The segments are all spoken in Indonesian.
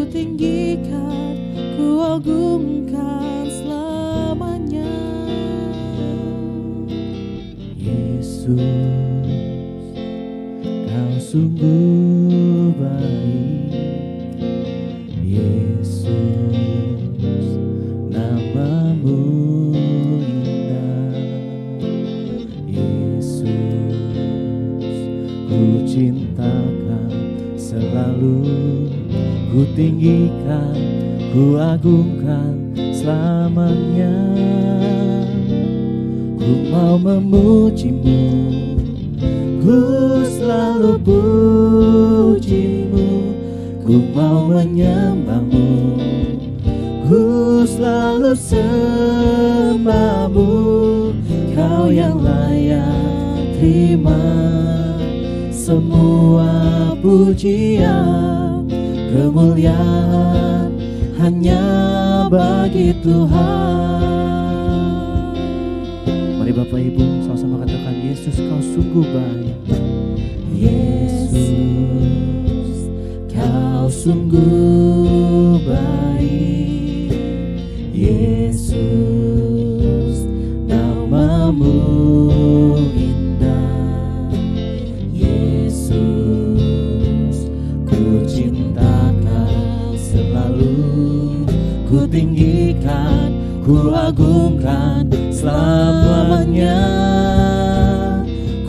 tinggikan, ku agungkan selamanya. Yesus, Kau sungguh baik. Yesus, namamu indah. Yesus, ku cintakan selalu, ku tinggikan, ku agungkan selamanya. Ku mau memujimu, ku selalu pujimu. Ku mau menyembahmu, ku selalu sembahmu. Kau yang layak terima semua pujian, kemuliaan hanya bagi Tuhan. Mari Bapak Ibu sama-sama katakan, Yesus Kau sungguh baik. Yesus, Kau sungguh baik. Yesus, namamu indah. Yesus, ku cintakan selalu, ku tinggikan, ku agungkan selamanya.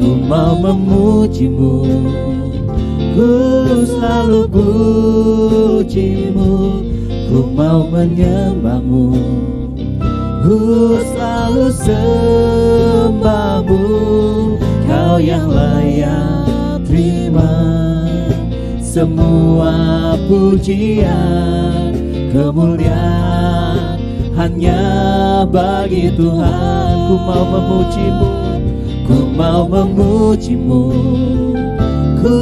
Ku mau memujimu, ku selalu pujimu. Ku mau menyembahmu, ku selalu sembahmu. Kau yang layak terima semua pujian, kemuliaan hanya bagi Tuhan. Ku mau memujimu, ku mau memujimu, ku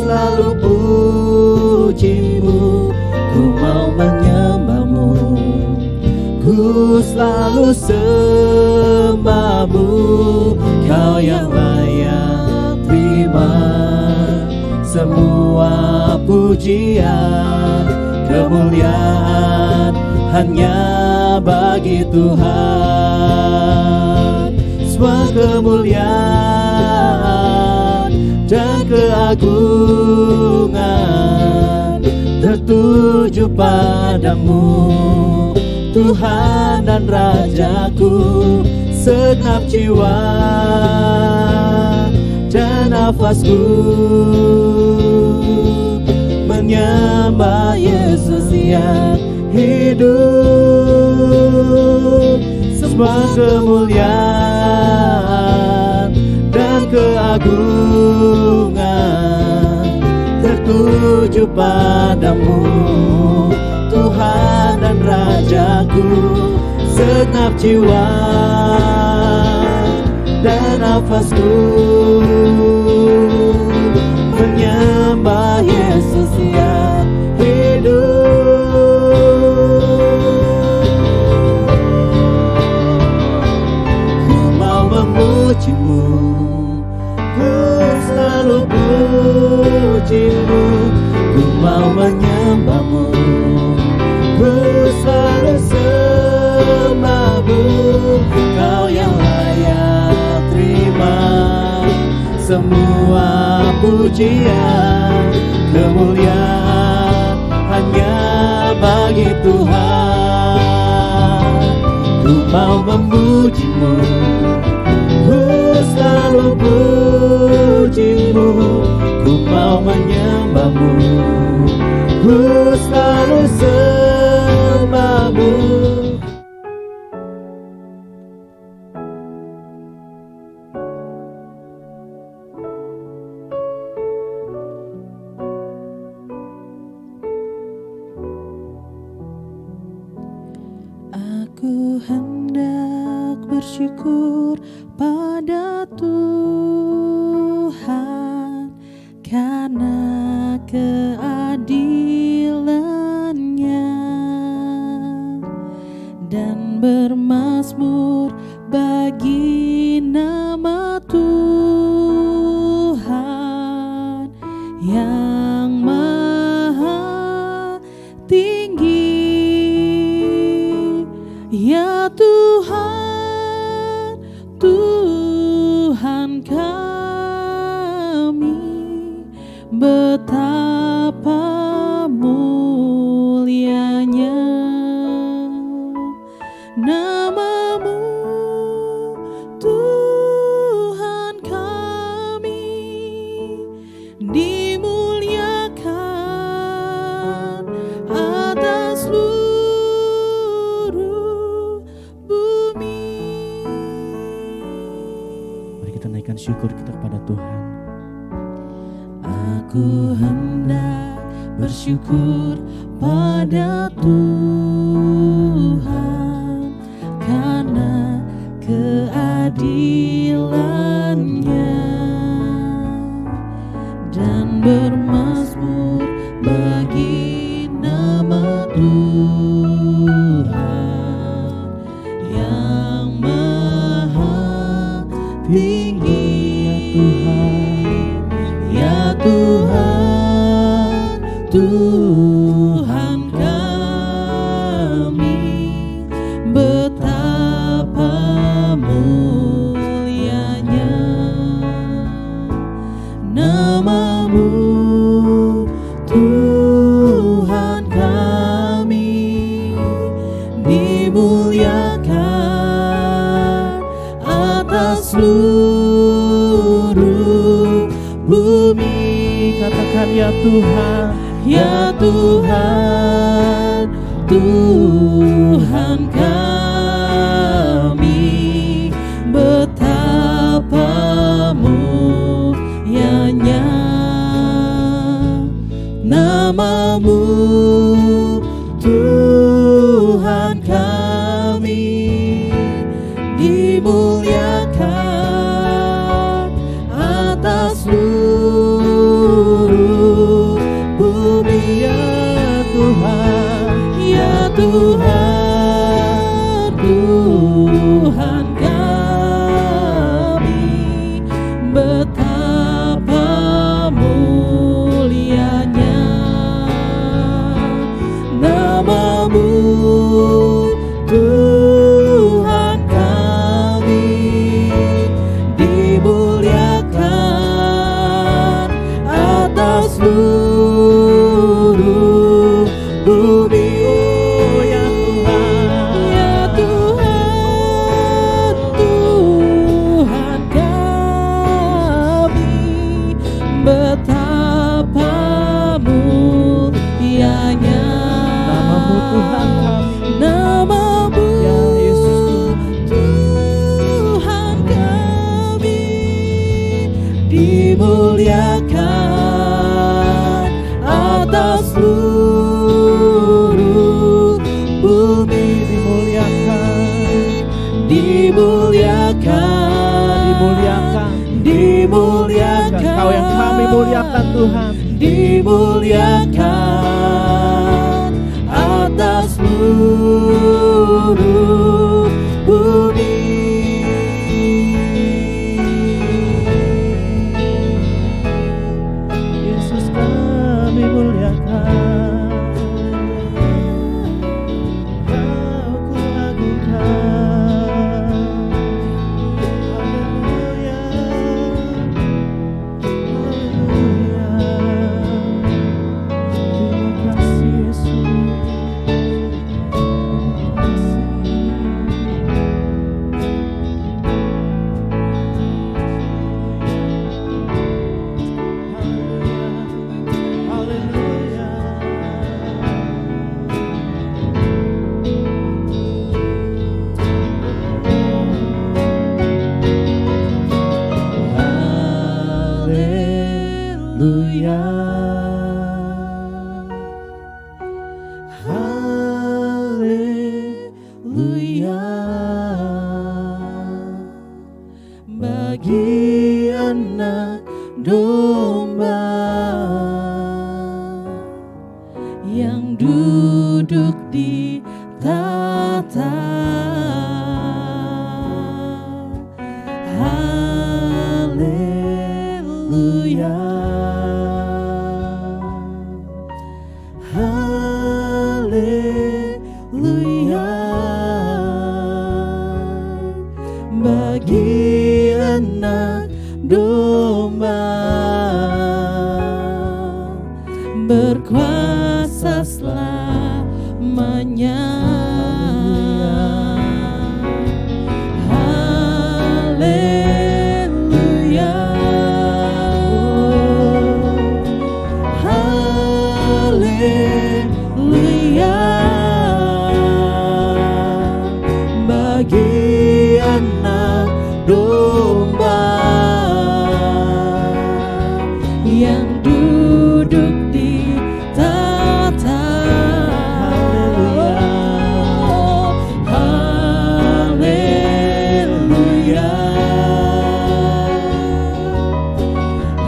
selalu pujimu. Ku mau menyembahmu, ku selalu sembahmu. Kau yang layak terima semua pujian, kemuliaan hanya bagi Tuhan. Semua kemuliaan dan keagungan tertuju padamu, Tuhan dan Rajaku. Segenap jiwa dan nafasku menyembah Yesus yang hidup. Semua kemuliaan dan keagungan tertuju padamu, Tuhan dan Rajaku. Segenap jiwa dan nafasku menyembah Yesus yang hidup. Ku mau memujimu, ku selalu pujimu. Ku mau menyembahmu, ku selalu sembahmu. Kau yang layak terima semua pujian, kemuliaan hanya bagi Tuhan. Ku mau memujimu, ku selalu pujimu. Ku mau menyembahmu, ku selalu sembahmu. Aku hendak bersyukur pada Tuhan karena keadilan-Nya, dan bermazmur bagi nama Tuhan yang maha kami, betapa mulianya nama-Mu, Tuhan kami, dimuliakan atas seluruh bumi. Mari kita naikkan syukur kita kepada Tuhan. Aku hendak bersyukur pada Tuhan karena keadilan-Nya, dan bermazmur bagi nama Tuhan yang maha tinggi. Ya Tuhan, Tuhan kami, betapa mulianya nama-Mu, Tuhan kami, dimuliakan atas seluruh bumi. Katakan ya Tuhan, ya Tuhan, Tuhan kami, betapa mulianya nama-Mu, Tuhan kami, dimuliakan atas seluruh bumi. Ya Tuhan, Tuhan kami, betapa mulianya nama-Mu, Tuhan kami, dimuliakan atas seluruh bumi. oh ya Tuhan, Ya Tuhan, Tuhan kami, betapa mulianya nama-Mu Tuhan kami, nama-Mu, ya Yesus Tuhan kami, dimuliakan atas seluruh bumi. Dimuliakan, dimuliakan, Kau yang kami muliakan Tuhan. dimuliakan atas seluruh bumi. Yesus kami muliakan, Kau ku agungkan. Haleluya, haleluya. Terima kasih Yesus. Haleluya, haleluya, bagi anak domba yang duduk di tahta. Haleluya, haleluya, bagi anak selamanya. Haleluya, haleluya, bagi anak domba yang duduk di tahta. Haleluya,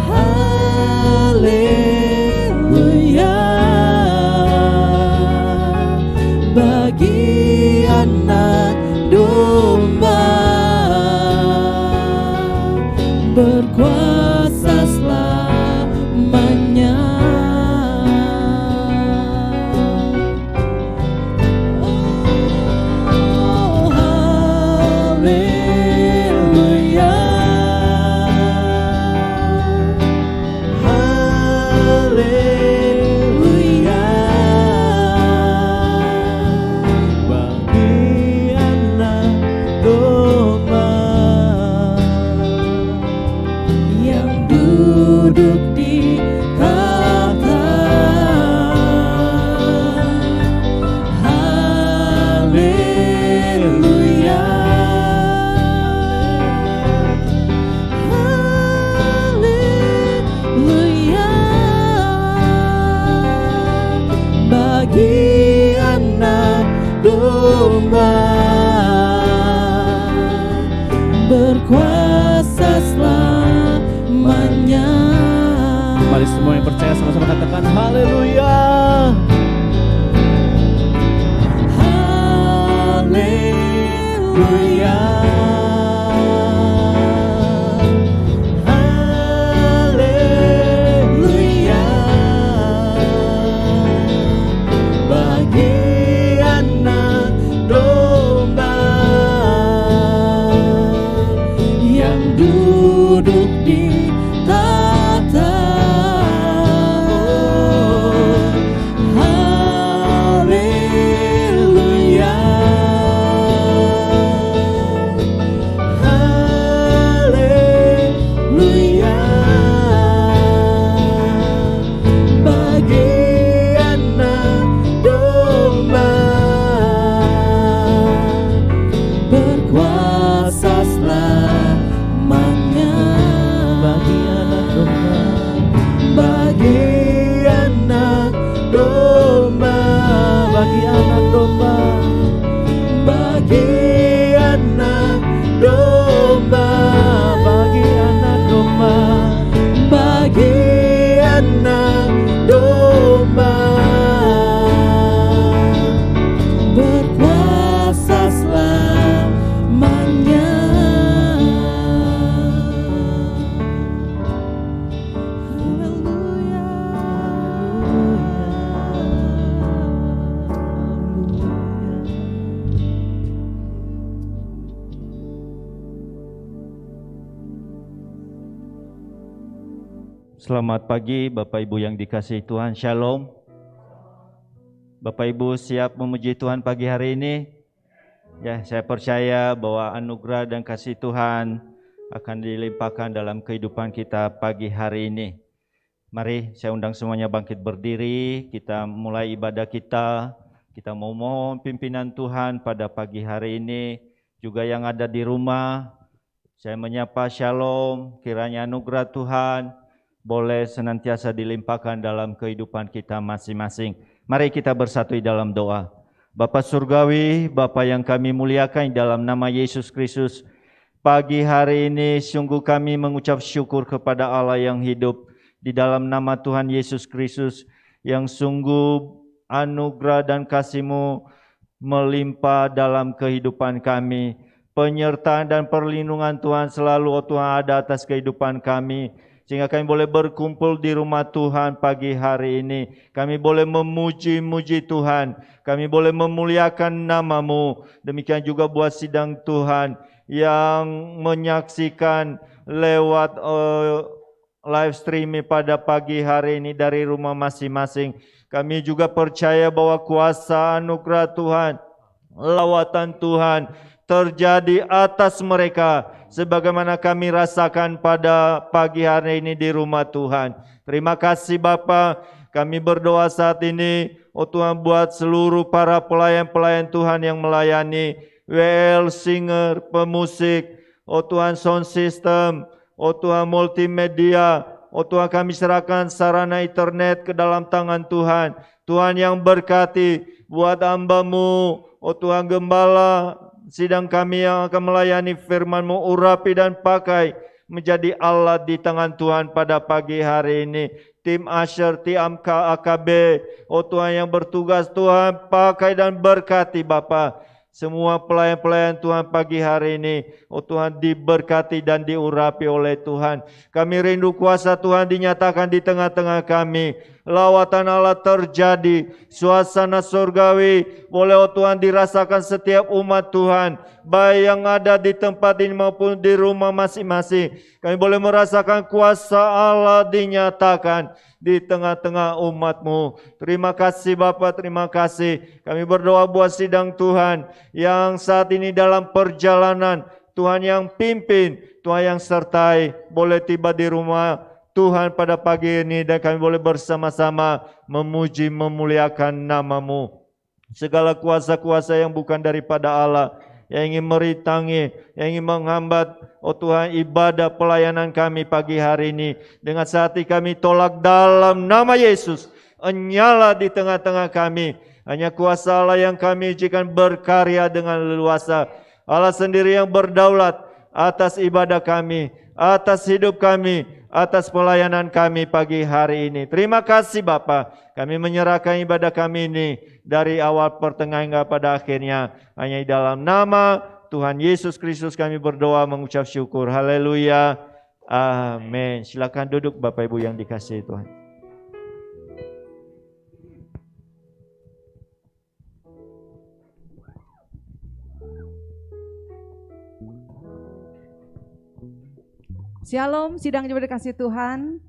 haleluya, bagi anak domba berkuasa selamanya. Oh, haleluya, haleluya, bagi anak domba yang duduk di tahta. Haleluya, haleluya, bagi anak domba berkuasa selamanya. Mari semua yang percaya sama-sama katakan haleluya. Haleluya, haleluya, bagi anak domba yang duduk di tahta. Haleluya, haleluya, bagi anak domba berkuasa selamanya. Bagi anak domba, Bagi anak domba, bagi anak domba, bagi anak domba, bagi anak domba, bagi anak domba berkuasa selamanya. Haleluya, Selamat pagi Bapak Ibu yang dikasihi Tuhan, Shalom. Bapak Ibu siap memuji Tuhan pagi hari ini? Ya, saya percaya bahwa anugerah dan kasih Tuhan akan dilimpahkan dalam kehidupan kita pagi hari ini. Mari saya undang semuanya bangkit berdiri, kita mulai ibadah kita. Kita mau mohon pimpinan Tuhan pada pagi hari ini. Juga yang ada di rumah, saya menyapa Shalom, kiranya anugerah Tuhan boleh senantiasa dilimpahkan dalam kehidupan kita masing-masing. Mari kita bersatu di dalam doa. Bapa Surgawi, Bapa yang kami muliakan dalam nama Yesus Kristus, pagi hari ini sungguh kami mengucap syukur kepada Allah yang hidup di dalam nama Tuhan Yesus Kristus, yang sungguh anugerah dan kasih-Mu melimpah dalam kehidupan kami. Penyertaan dan perlindungan Tuhan selalu Tuhan ada atas kehidupan kami, sehingga kami boleh berkumpul di rumah Tuhan pagi hari ini. Kami boleh memuji-muji Tuhan, kami boleh memuliakan nama-Mu. Demikian juga buat sidang Tuhan yang menyaksikan lewat live streaming pada pagi hari ini dari rumah masing-masing. Kami juga percaya bahwa kuasa anugerah Tuhan, lawatan Tuhan terjadi atas mereka sebagaimana kami rasakan pada pagi hari ini di rumah Tuhan. Terima kasih Bapa. Kami berdoa saat ini, oh Tuhan, buat seluruh para pelayan-pelayan Tuhan yang melayani, WL, singer, pemusik, oh Tuhan, sound system, oh Tuhan, multimedia, oh Tuhan, kami serahkan sarana internet ke dalam tangan Tuhan. Tuhan yang berkati buat hamba-Mu, oh Tuhan, gembala, sidang kami yang akan melayani firman-Mu, urapi dan pakai menjadi alat di tangan Tuhan pada pagi hari ini. Tim Asher, tim AKB, oh Tuhan yang bertugas, Tuhan pakai dan berkati Bapa. Semua pelayan-pelayan Tuhan pagi hari ini, oh Tuhan, diberkati dan diurapi oleh Tuhan. Kami rindu kuasa Tuhan dinyatakan di tengah-tengah kami. Lawatan Allah terjadi, suasana surgawi boleh oh Tuhan dirasakan setiap umat Tuhan, baik yang ada di tempat ini maupun di rumah masing-masing. Kami boleh merasakan kuasa Allah dinyatakan di tengah-tengah umat-Mu. Terima kasih Bapa, terima kasih. Kami berdoa buat sidang Tuhan yang saat ini dalam perjalanan. Tuhan yang pimpin, Tuhan yang sertai, boleh tiba di rumah Tuhan pada pagi ini dan kami boleh bersama-sama memuji memuliakan nama-Mu. Segala kuasa-kuasa yang bukan daripada Allah, yang ingin merintangi, yang ingin menghambat, oh Tuhan, ibadah pelayanan kami pagi hari ini, dengan hati kami tolak dalam nama Yesus. Nyala di tengah-tengah kami. Hanya kuasa Allah yang kami izinkan berkarya dengan leluasa. Allah sendiri yang berdaulat atas ibadah kami, atas hidup kami, atas pelayanan kami pagi hari ini. Terima kasih Bapa. Kami menyerahkan ibadah kami ini dari awal pertengahan hingga pada akhirnya. Hanya di dalam nama Tuhan Yesus Kristus kami berdoa mengucap syukur. Haleluya. Amin. Silakan duduk Bapak Ibu yang dikasihi Tuhan. Shalom, sidang jemaat dikasihi Tuhan.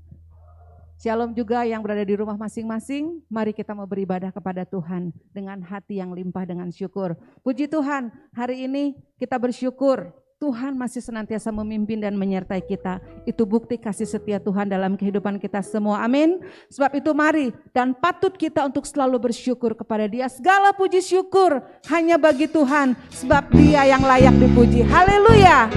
Shalom juga yang berada di rumah masing-masing. Mari kita mau beribadah kepada Tuhan dengan hati yang limpah dengan syukur. Puji Tuhan, hari ini kita bersyukur. Tuhan masih senantiasa memimpin dan menyertai kita. Itu bukti kasih setia Tuhan dalam kehidupan kita semua. Amin. Sebab itu mari dan patut kita untuk selalu bersyukur kepada Dia. Segala puji syukur hanya bagi Tuhan. Sebab Dia yang layak dipuji. Haleluya.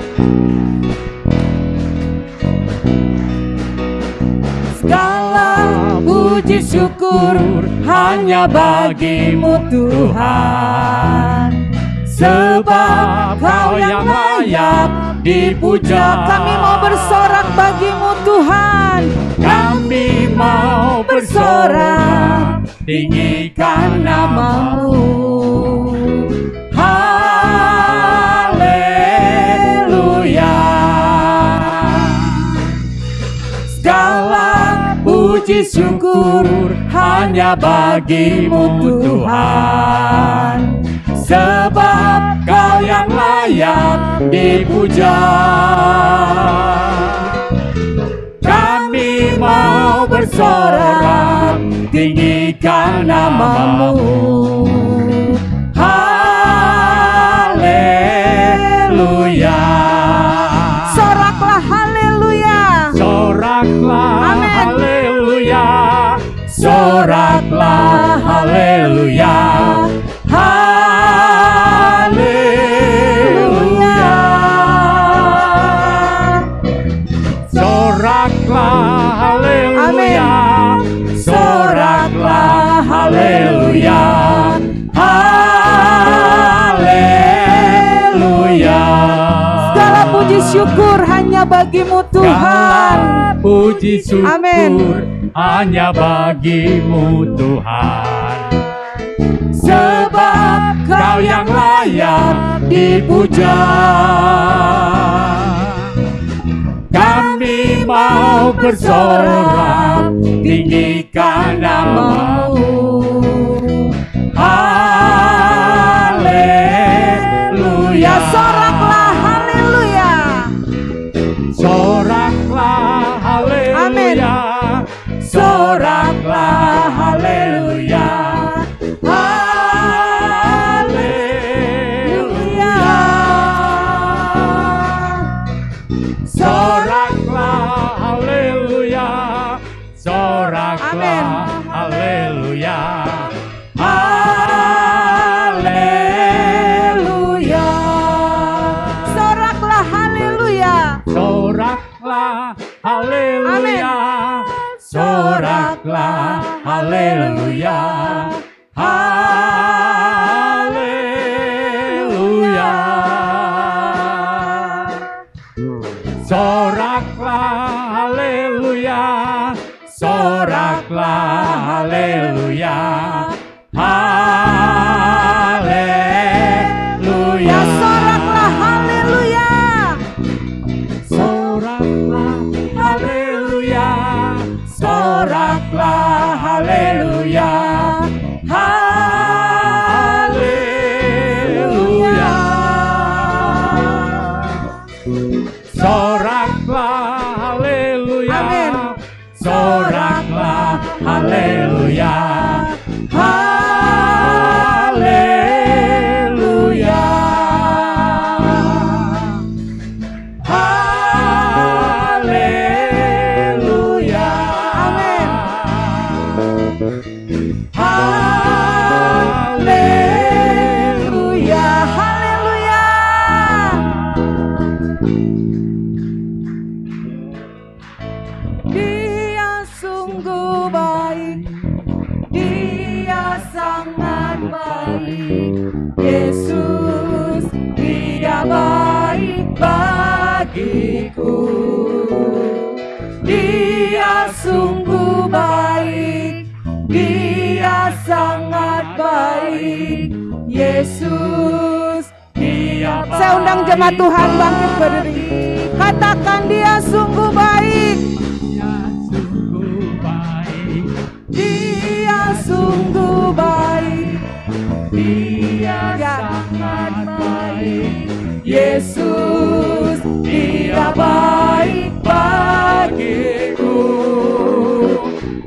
Segala puji syukur hanya bagi-Mu Tuhan. Sebab Kau yang layak dipuja. Kami mau bersorak bagi-Mu Tuhan. Kami mau bersorak tinggikan nama-Mu. Haleluya. Segala puji syukur hanya bagi-Mu Tuhan. Sebab Kau yang layak dipuja. Kami mau bersorak tinggikan nama-Mu. Haleluya. Soraklah haleluya. Soraklah haleluya. Soraklah haleluya. Haleluya. Soraklah haleluya. Soraklah haleluya. Haleluya. Segala puji syukur hanya bagi-Mu Tuhan. Segala puji syukur Amen. Hanya bagi-Mu Tuhan. Sebab Kau yang layak dipuja. Kami mau bersorak tinggikan nama-Mu. Haleluya. Soraklah haleluya. Soraklah haleluya. Yesus, Dia baik bagiku. Dia sungguh baik, Dia sangat baik. Yesus, Dia baik. Saya undang jemaat Tuhan bangkit berdiri. Katakan Dia sungguh baik. Dia sungguh baik. Dia sangat baik. Yesus, Dia baik bagiku.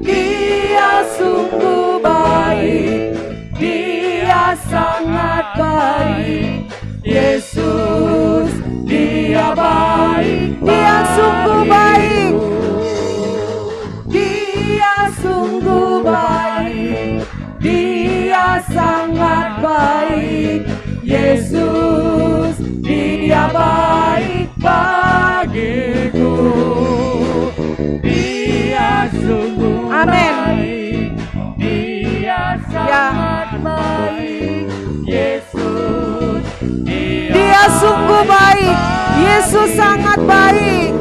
Dia sungguh baik. Dia sangat baik. Yesus, Dia baik. Dia sungguh baik. Dia sungguh baik. Dia sangat baik. Yesus, Dia baik bagiku. Dia sungguh baik. Dia sangat baik. Yesus, Dia sungguh baik. Yesus sangat baik.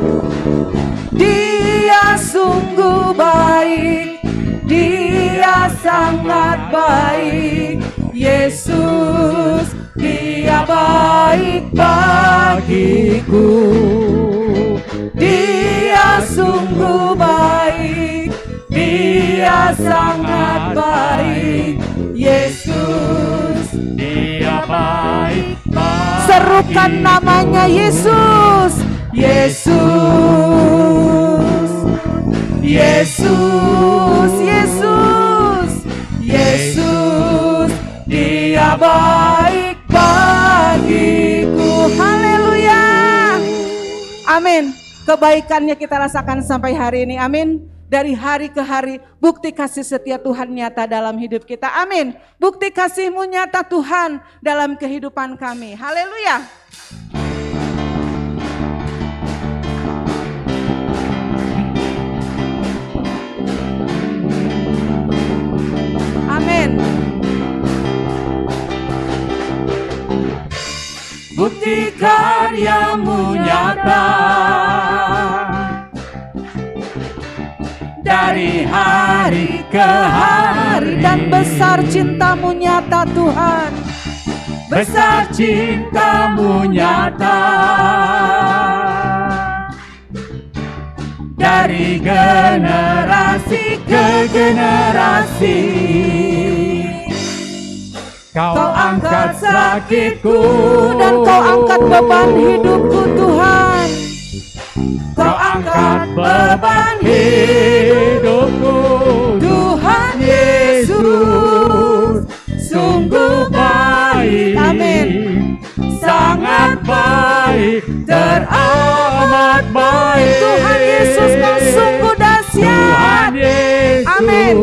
Dia sungguh baik. Dia sangat baik. Yesus, Dia baik bagiku. Dia sungguh baik. Dia sangat baik. Yesus, Dia baik bagiku. Serukan namanya Yesus. Yesus, Yesus, Yesus, Yesus, Dia baik bagiku. Haleluya. Amin. Kebaikannya kita rasakan sampai hari ini. Amin. Dari hari ke hari, bukti kasih setia Tuhan nyata dalam hidup kita. Amin. Bukti kasih-Mu nyata Tuhan dalam kehidupan kami. Haleluya. Amin. Bukti karya-Mu nyata dari hari ke hari, dan besar cinta-Mu nyata Tuhan. Besar cinta-Mu nyata dari generasi ke generasi. Kau angkat sakitku dan Kau angkat beban hidupku Tuhan. Kau angkat beban hidupku Tuhan Yesus, sungguh baik. Amin. Sangat baik, teramat baik. Tuhan Yesus, Kau sungguh dahsyat. Tuhan Yesus, amin.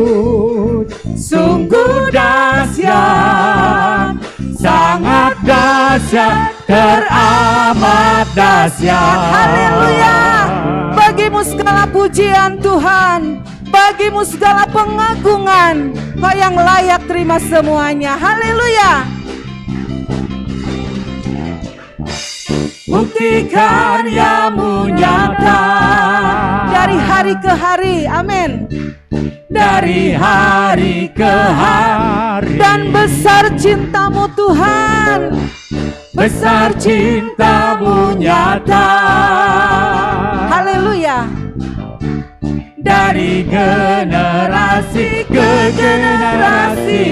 Sungguh dahsyat, sangat dahsyat, teramat dahsyat. Haleluya. Bagimu segala pujian Tuhan, bagimu segala pengagungan. Kau yang layak terima semuanya. Haleluya. Bukti karya-Mu nyata dari hari ke hari. Amin. Dari hari ke hari, dan besar cinta-Mu Tuhan. Besar cinta-Mu nyata. Haleluya. Dari generasi ke generasi,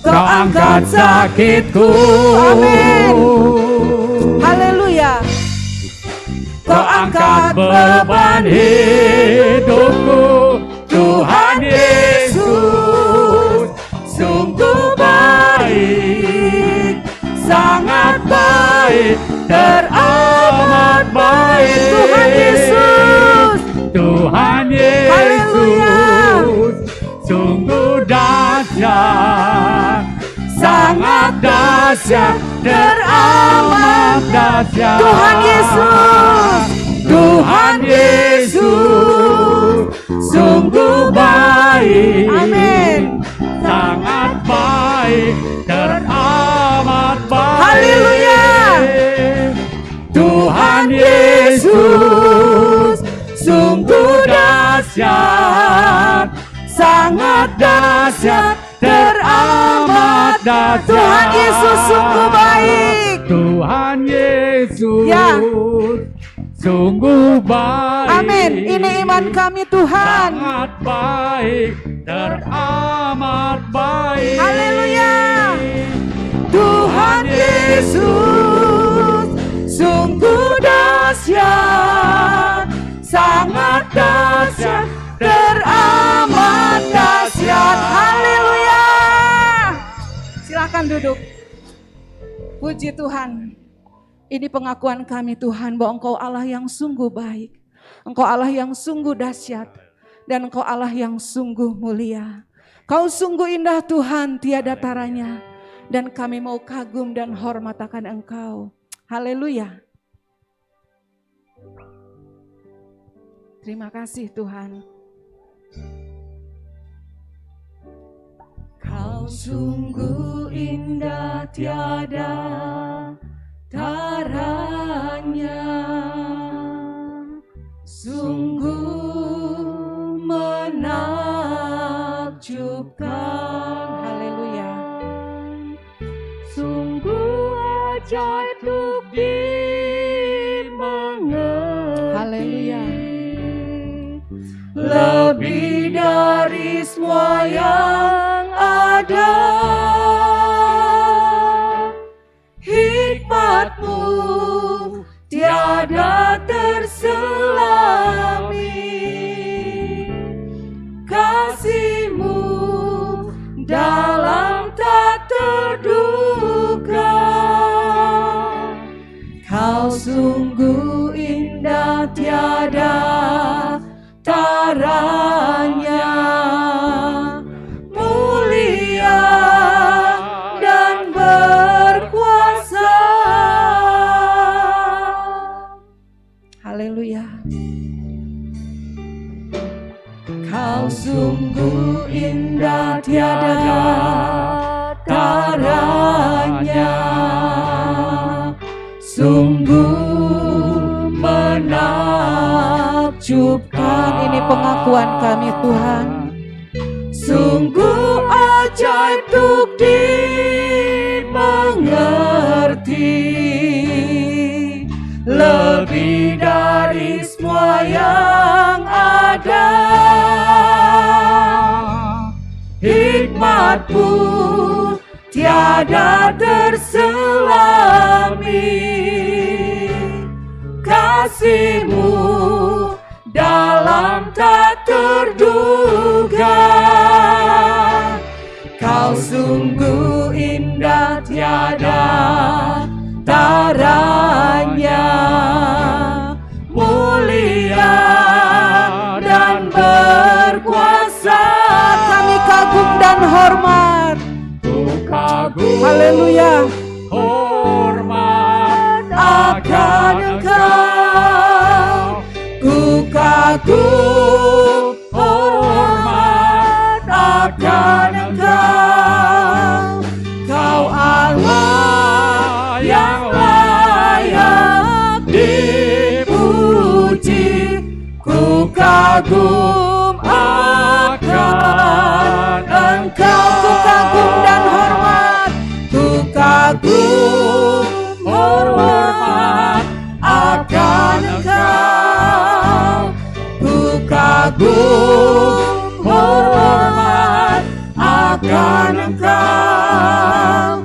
Kau angkat sakitku. Amin. Haleluya. Kau angkat beban hidupku Tuhan Yesus, sungguh baik, sangat baik, teramat baik. Tuhan Yesus, Tuhan Yesus, sungguh dahsyat, sangat dahsyat, teramat dahsyat. Tuhan Yesus, Tuhan Yesus, sungguh baik. Amin. Sangat baik. dahsyat, sangat dahsyat, teramat dahsyat. Tuhan Yesus sungguh baik. Tuhan Yesus Ya. sungguh baik. Amin. Ini iman kami Tuhan. Sangat baik, teramat baik. Haleluya. Tuhan Yesus sungguh dahsyat, sangat dahsyat, teramat dahsyat. Haleluya. Silakan duduk. Puji Tuhan. Ini pengakuan kami Tuhan bahwa Engkau Allah yang sungguh baik. Engkau Allah yang sungguh dahsyat. Dan Engkau Allah yang sungguh mulia. Kau sungguh indah Tuhan, tiada taranya. Dan kami mau kagum dan hormat akan Engkau. Haleluya. Terima kasih Tuhan. Kau sungguh indah, tiada taranya, sungguh menakjubkan. Haleluya. Sungguh ajaib untuk dimengerti. Haleluya. Lebih dari semua yang ada, hikmat-Mu tiada terselami, kasih-Mu dalam tak terduga. Kau sungguh indah, tiada taranya, mulia dan berkuasa. Haleluya. Kau sungguh indah, tiada taranya, sungguh menakjubkan. Ini pengakuan kami Tuhan. Sungguh ajaib untuk dimengerti, lebih dari semua yang ada. Hikmat-Mu tiada terselami, kasih-Mu dalam tak terduga. Kau sungguh indah, tiada taranya, mulia dan berkuasa. Kami kagum dan hormat. Kagum, Haleluya. hormat Akan Engkau, ku kagum, hormat akan Engkau. Kau Allah yang layak dipuji, ku kagum akan Engkau. Ku kagum dan hormat, ku kagum hormat akan Engkau. Ku kagum hormat akan Engkau.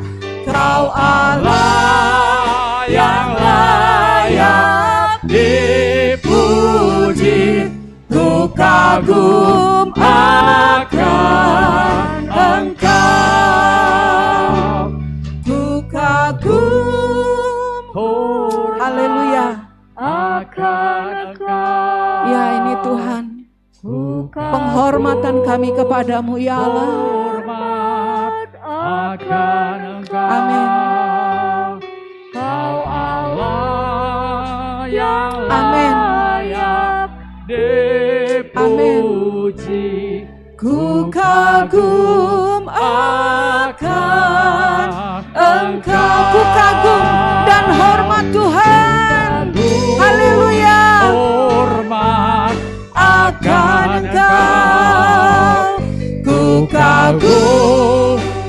Kau Allah yang layak dipuji, ku kagum akan Engkau. Ku kagum, haleluya, akan Engkau. ya ini Tuhan, penghormatan kami kepadamu ya Allah. Hormat akan Engkau. Amin. Kau Allah yang Amin. layak dipuji. Ku kagum akan Engkau. Ku kagum dan hormat Tuhan. Haleluya. Hormat Akan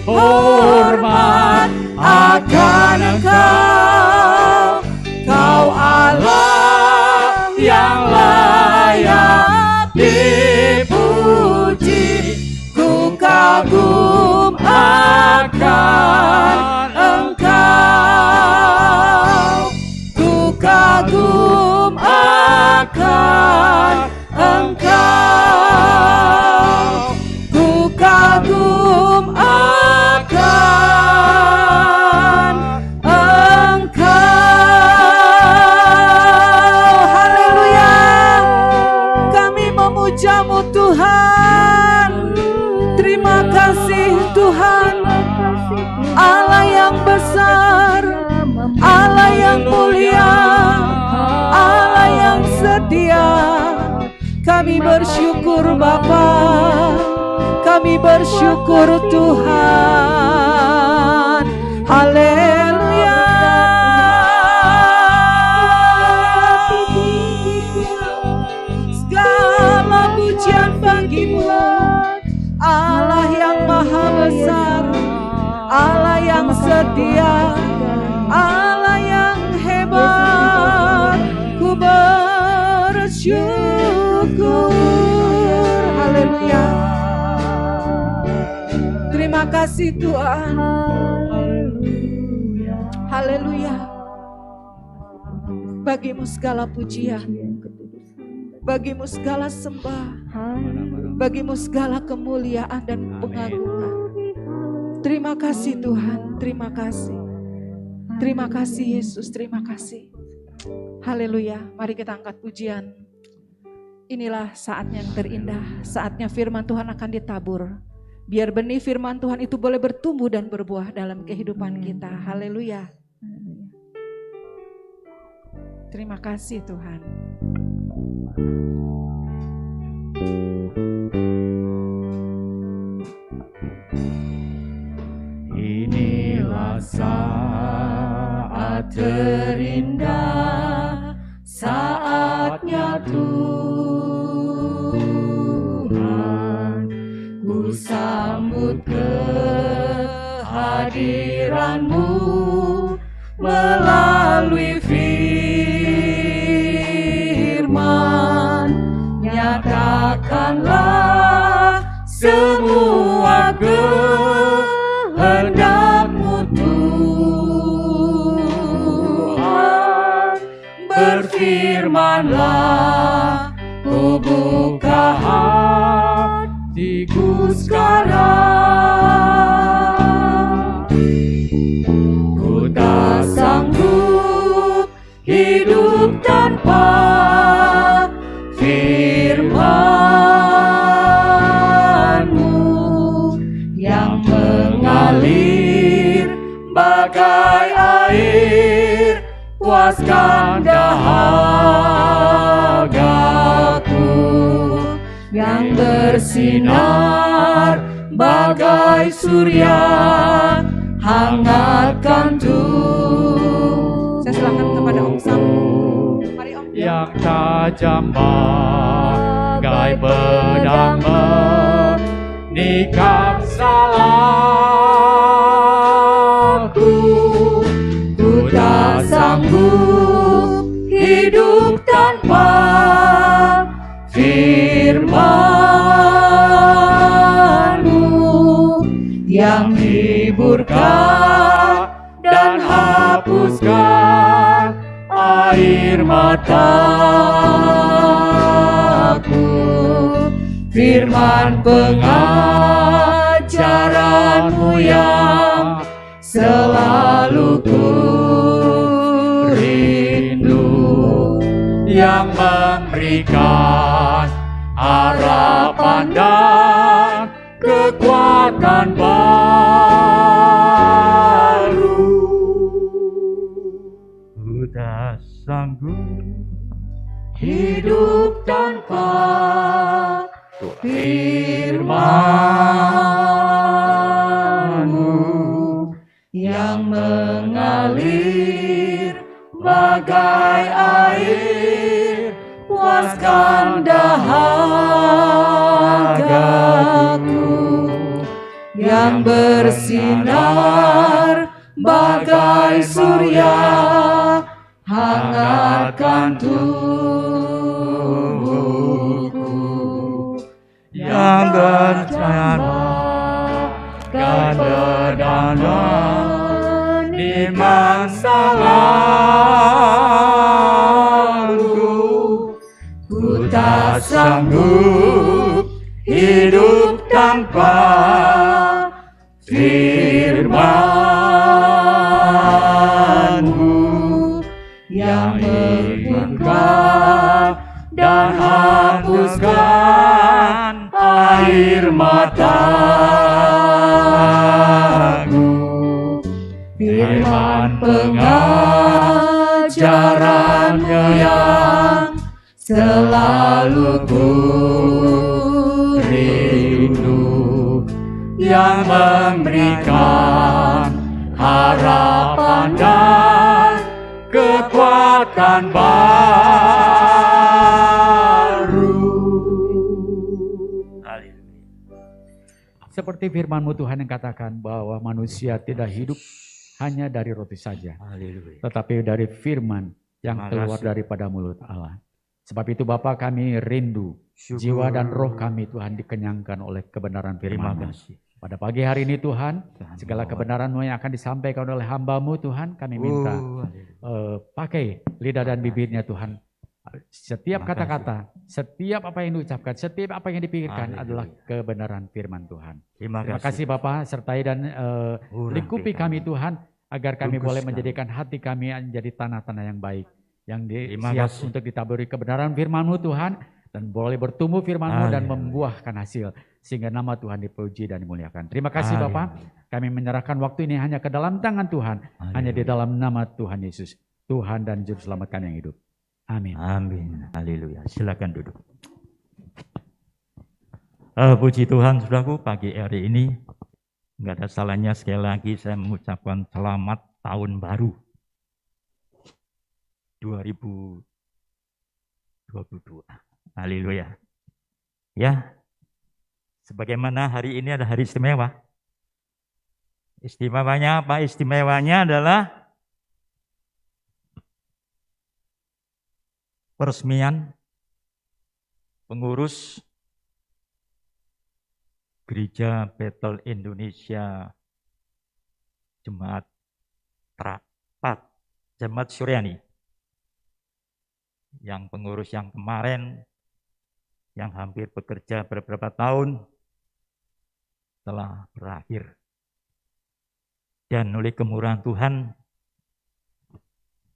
hormat akan Engkau, Kau Allah yang layak dipuji. Ku kagum akan Engkau, ku kagum akan Engkau, ku kagum akan Engkau. Haleluya. Kami memuja-Mu Tuhan. Terima kasih Tuhan, Allah yang besar, Allah yang mulia, Allah yang setia. Kami bersyukur Bapa, kami bersyukur Tuhan. Haleluya. Segala pujian bagi-Mu, Allah yang maha besar, Allah yang setia, Allah yang hebat. Ku bersyukur. Haleluya. Terima kasih Tuhan. Haleluya. Bagi-Mu segala pujian, bagi-Mu segala sembah, bagi-Mu segala kemuliaan dan pengagungan. Terima kasih Tuhan, terima kasih. Terima kasih Yesus, terima kasih. Haleluya, mari kita angkat pujian. Inilah saatnya yang terindah, saatnya firman Tuhan akan ditabur. Biar benih firman Tuhan itu boleh bertumbuh dan berbuah dalam kehidupan kita. Haleluya. Terima kasih Tuhan. Inilah saat terindah, saatnya Tuhan, ku sambut kehadiran-Mu melalui firman. Nyatakanlah semua kehendak-Mu Tuhan. Berfirmanlah, ku buka hatiku sekarang. Ku tak sanggup hidup tanpa firman-Mu yang mengalir bagai air, puaskan dahagaku, yang bersinar bagai surya, hangatkan tubuh. Saya silakan kepada Om Sam. Mari Om. Yang tajam bagai pedang menikam salahku. Ku tak sanggup hidup tanpa firman-Mu yang hiburkan dan hapuskan air mataku. Firman pengajaran-Mu yang selalu ku rindu, yang memberikan harapan dan kekuatan baru. Ku tak sanggup hidup tanpa firman-Mu yang mengalir bagai air, puaskan dahagaku, yang bersinar bagai surya, hangatkan tubuhku, yang bercanakan benar di masa lalu. Ku tak sanggup hidup tanpa firman-Mu yang membuka dan hapuskan air mataku. Firman pengajaran-Nya yang selalu ku rindu, yang memberikan harapan dan kekuatan baru. Seperti firman-Mu Tuhan yang katakan bahwa manusia tidak hidup hanya dari roti saja, tetapi dari firman yang keluar daripada mulut Allah. Sebab itu Bapa, kami rindu jiwa dan roh kami Tuhan dikenyangkan oleh kebenaran firman-Mu. Pada pagi hari ini Tuhan, segala kebenaran-Mu yang akan disampaikan oleh hamba-Mu Tuhan, kami minta pakai lidah dan bibirnya Tuhan. Setiap kata-kata, setiap apa yang diucapkan, setiap apa yang dipikirkan adalah kebenaran firman Tuhan. Terima kasih Bapak, sertai dan lingkupi kami Tuhan, agar kami boleh menjadikan hati kami menjadi tanah-tanah yang baik, yang siap untuk ditaburi kebenaran firman-Mu Tuhan, dan boleh bertumbuh firman-Mu dan membuahkan hasil, sehingga nama Tuhan dipuji dan dimuliakan. Terima kasih Bapak, kami menyerahkan waktu ini hanya ke dalam tangan Tuhan, hanya di dalam nama Tuhan Yesus, Tuhan dan Juru Selamat kami yang hidup. Amin. Amin. Haleluya. Silakan duduk. Puji Tuhan, saudaraku, pagi hari ini nggak ada salahnya sekali lagi saya mengucapkan selamat tahun baru 2022. Haleluya. Ya, sebagaimana hari ini ada hari istimewa. Istimewanya apa? Istimewanya adalah peresmian pengurus Gereja Bethel Indonesia Jemaat Terapat, Jemaat Suryani. Yang pengurus yang kemarin, yang hampir bekerja beberapa tahun, telah berakhir. Dan oleh kemurahan Tuhan,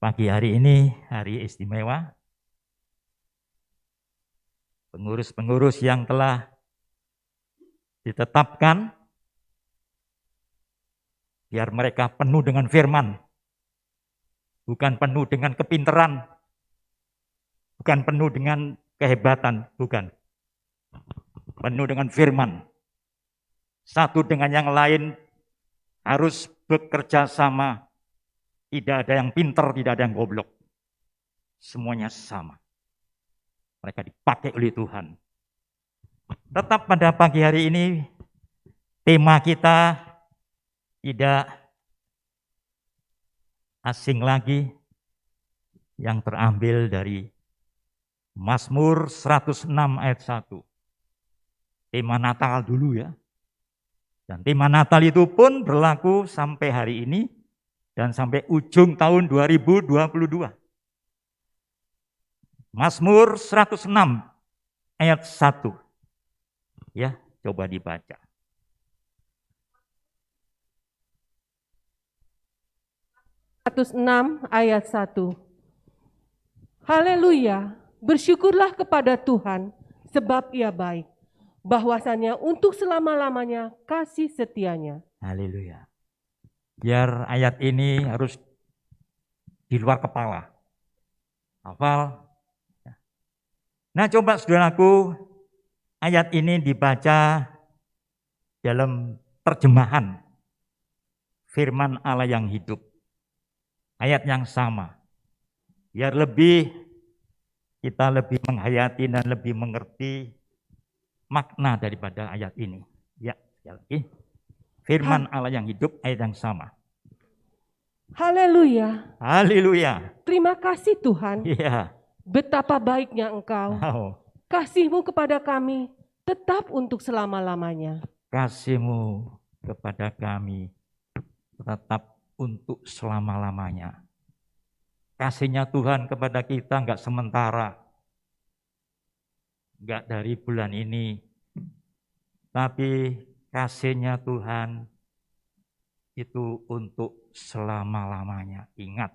pagi hari ini hari istimewa. Pengurus-pengurus yang telah ditetapkan, biar mereka penuh dengan firman, bukan penuh dengan kepintaran, bukan penuh dengan kehebatan, bukan. Penuh dengan firman. Satu dengan yang lain harus bekerja sama. Tidak ada yang pintar, tidak ada yang goblok. Semuanya sama. Mereka dipakai oleh Tuhan. Tetap pada pagi hari ini, tema kita tidak asing lagi, yang terambil dari Mazmur 106 ayat 1. Tema Natal dulu ya. Dan tema Natal itu pun berlaku sampai hari ini dan sampai ujung tahun 2022. Mazmur 106 ayat 1. Ya, coba dibaca. ayat 1. Haleluya, bersyukurlah kepada Tuhan sebab Ia baik, bahwasanya untuk selama-lamanya kasih setianya. Haleluya. Biar ayat ini harus di luar kepala. Hafal. Nah, coba saudaraku, ayat ini dibaca dalam terjemahan firman Allah yang hidup. Ayat yang sama. Biar kita lebih menghayati dan lebih mengerti makna daripada ayat ini. Ya, sekali lagi. Firman Allah yang hidup, ayat yang sama. Haleluya. Haleluya. Terima kasih Tuhan. Iya. Betapa baiknya Engkau. Oh, Kasih-Mu kepada kami tetap untuk selama-lamanya. kasih-Mu kepada kami tetap untuk selama-lamanya. Kasihnya Tuhan kepada kita enggak sementara. Enggak dari bulan ini. Tapi kasihnya Tuhan itu untuk selama-lamanya. Ingat,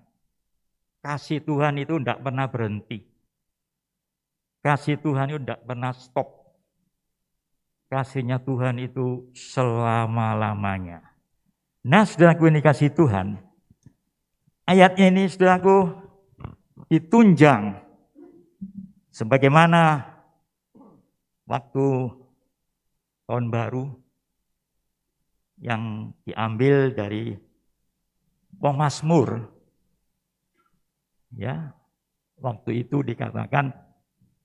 kasih Tuhan itu enggak pernah berhenti. Kasih Tuhan itu enggak pernah stop. Kasihnya Tuhan itu selama-lamanya. Nah, saudaraku ini kasih Tuhan. Ayatnya ini saudaraku ditunjang sebagaimana waktu tahun baru yang diambil dari pemazmur. Ya, waktu itu dikatakan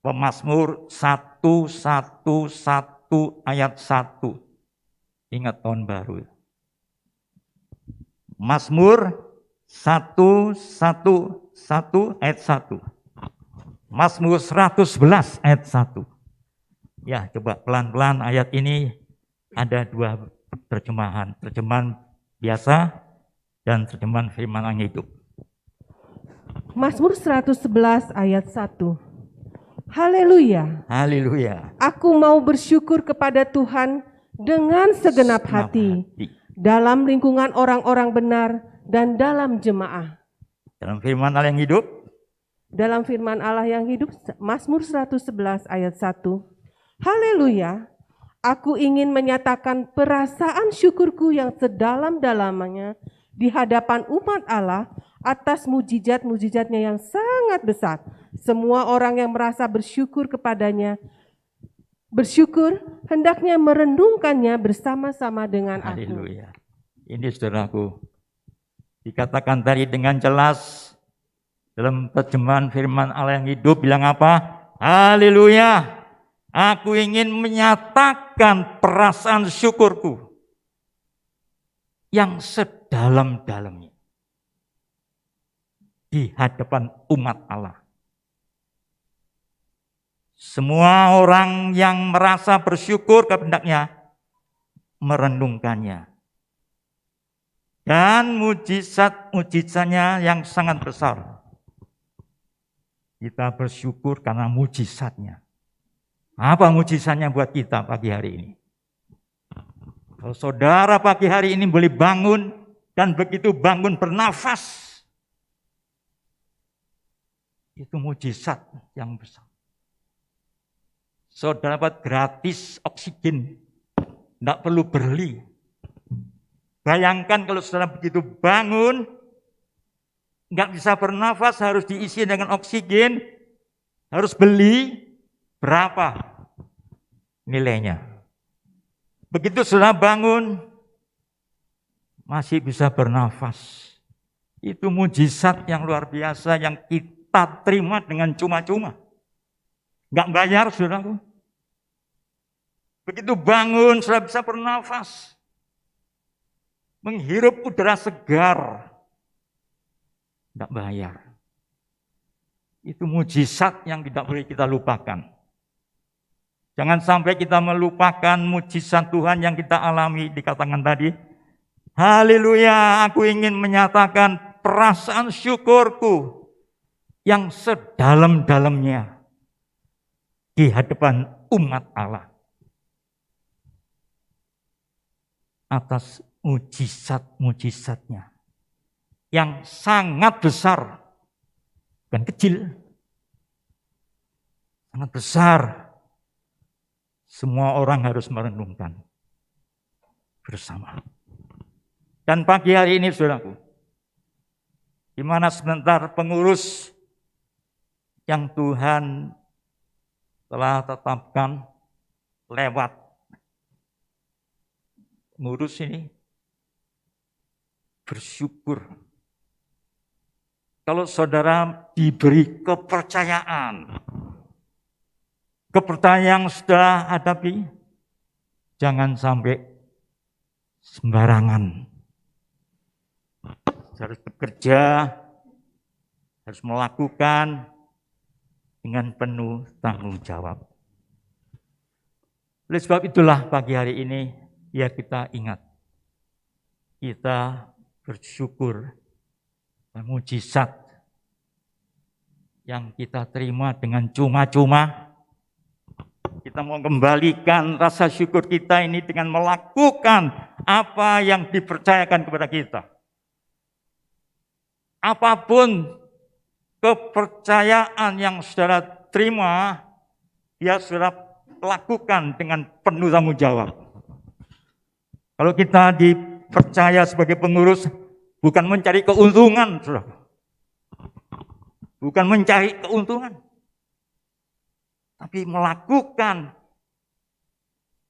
pemazmur 111 ayat 1. Ingat tahun baru. Mazmur 111 ayat 1. Mazmur 111 ayat 1. Ya, coba pelan-pelan ayat ini ada dua terjemahan. Terjemahan biasa dan terjemahan firman yang hidup. Mazmur 111 ayat 1. Haleluya. Haleluya. Aku mau bersyukur kepada Tuhan dengan segenap hati. Dalam lingkungan orang-orang benar dan dalam jemaah. Dalam firman Allah yang hidup. Dalam firman Allah yang hidup, Mazmur 111 ayat 1. Haleluya, aku ingin menyatakan perasaan syukurku yang sedalam-dalamnya di hadapan umat Allah atas mujizat-mujizatnya yang sangat besar. Semua orang yang merasa bersyukur kepadanya, bersyukur hendaknya merenungkannya bersama-sama dengan aku. Haleluya. Ini saudaraku, dikatakan tadi dengan jelas dalam terjemahan firman Allah yang hidup bilang apa? Haleluya. Aku ingin menyatakan perasaan syukurku yang sedalam-dalamnya di hadapan umat Allah. Semua orang yang merasa bersyukur hendaknya merenungkannya. Dan mujizat-mujizatnya yang sangat besar. Kita bersyukur karena mujizatnya. Apa mujizatnya buat kita pagi hari ini? Kalau saudara pagi hari ini boleh bangun dan begitu bangun bernafas, itu mujizat yang besar. Saudara dapat gratis oksigen, tidak perlu beli. Bayangkan kalau saudara begitu bangun, nggak bisa bernafas, harus diisi dengan oksigen, harus beli, berapa nilainya? Begitu saudara bangun, masih bisa bernafas. Itu mujizat yang luar biasa yang kita terima dengan cuma-cuma. Nggak bayar, saudaraku. Begitu bangun, sudah bisa bernafas. Menghirup udara segar. Nggak bayar. Itu mujizat yang tidak boleh kita lupakan. Jangan sampai kita melupakan mujizat Tuhan yang kita alami, dikatakan tadi. Haleluya, aku ingin menyatakan perasaan syukurku yang sedalam-dalamnya di hadapan umat Allah. Atas mujizat-mujizatnya yang sangat besar, bukan kecil, sangat besar. Semua orang harus merenungkan bersama. Dan pagi hari ini, saudaraku, di mana sebentar pengurus yang Tuhan telah tetapkan lewat ngurus ini, bersyukur. Kalau saudara diberi kepercayaan yang sudah hadapi, jangan sampai sembarangan. Harus bekerja, harus melakukan dengan penuh tanggung jawab. Oleh sebab itulah pagi hari ini, ya kita ingat, kita bersyukur mukjizat yang kita terima dengan cuma-cuma. Kita mau kembalikan rasa syukur kita ini dengan melakukan apa yang dipercayakan kepada kita. Apapun kepercayaan yang saudara terima, ya saudara lakukan dengan penuh tanggung jawab. Kalau kita dipercaya sebagai pengurus, bukan mencari keuntungan, saudara. Bukan mencari keuntungan, tapi melakukan,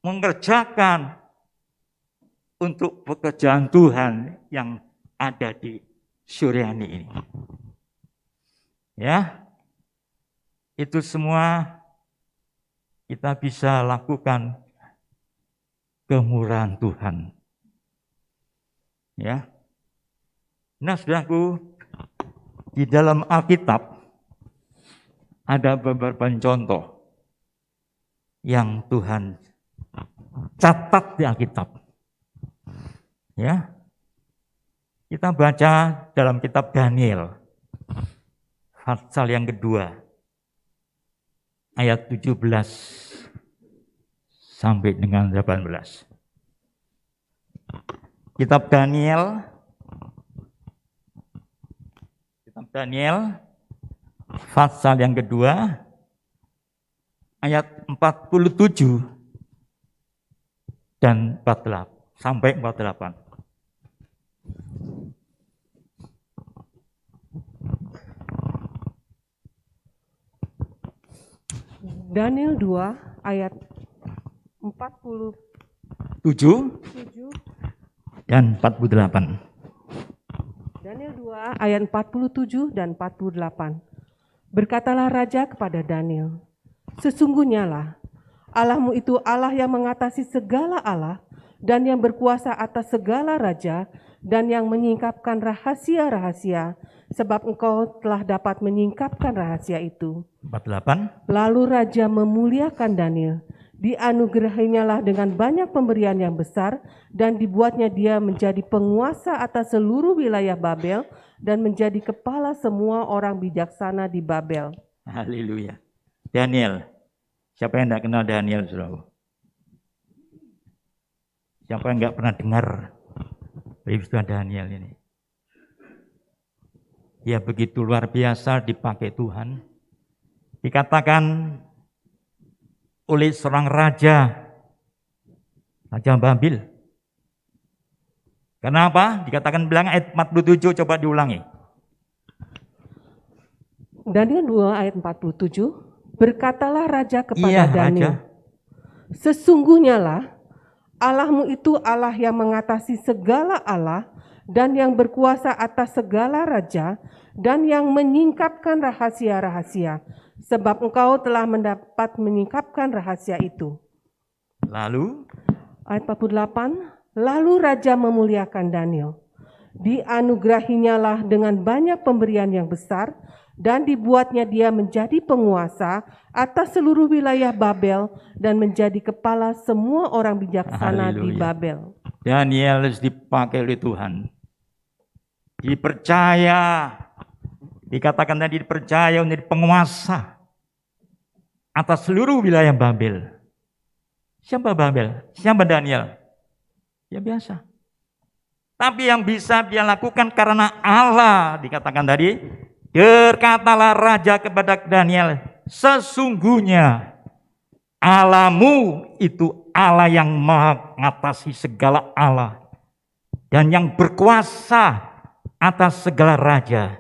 mengerjakan untuk pekerjaan Tuhan yang ada di Suryani ini. Ya, itu semua kita bisa lakukan kemurahan Tuhan. Ya, nah saudaraku, di dalam Alkitab ada beberapa contoh yang Tuhan catat di Alkitab. Ya. Kita baca dalam kitab Daniel pasal yang kedua ayat 17 sampai dengan 18. Kitab Daniel pasal yang kedua ayat 47 dan 48 sampai 48. Daniel 2 ayat 47 dan 48. Daniel 2 ayat 47 dan 48. Berkatalah raja kepada Daniel, sesungguhnya lah Allahmu itu Allah yang mengatasi segala Allah dan yang berkuasa atas segala raja dan yang menyingkapkan rahasia-rahasia, sebab engkau telah dapat menyingkapkan rahasia itu. 48. Lalu raja memuliakan Daniel, dianugerahinya lah dengan banyak pemberian yang besar, dan dibuatnya dia menjadi penguasa atas seluruh wilayah Babel dan menjadi kepala semua orang bijaksana di Babel. Haleluya. Daniel. Siapa yang tidak kenal Daniel, saudara? Siapa yang nggak pernah dengar peristiwa Daniel ini? Dia begitu luar biasa dipakai Tuhan. Dikatakan oleh seorang raja Babil. Kenapa? Dikatakan bilang ayat 47, coba diulangi. Daniel 2 ayat 47. Berkatalah raja kepada Daniel, sesungguhnya lah Allahmu itu Allah yang mengatasi segala Allah dan yang berkuasa atas segala raja dan yang menyingkapkan rahasia-rahasia, sebab engkau telah mendapat menyingkapkan rahasia itu. Lalu ayat 48, lalu raja memuliakan Daniel, dianugerahinya lah dengan banyak pemberian yang besar, dan dibuatnya dia menjadi penguasa atas seluruh wilayah Babel dan menjadi kepala semua orang bijaksana di Babel. Daniel harus dipakai oleh Tuhan. Dipercaya, dikatakan tadi dipercaya menjadi penguasa atas seluruh wilayah Babel. Siapa Babel? Siapa Daniel? Ya biasa. Tapi yang bisa dia lakukan karena Allah, dikatakan tadi, berkatalah raja kepada Daniel, sesungguhnya Allahmu itu Allah yang mengatasi segala Allah dan yang berkuasa atas segala raja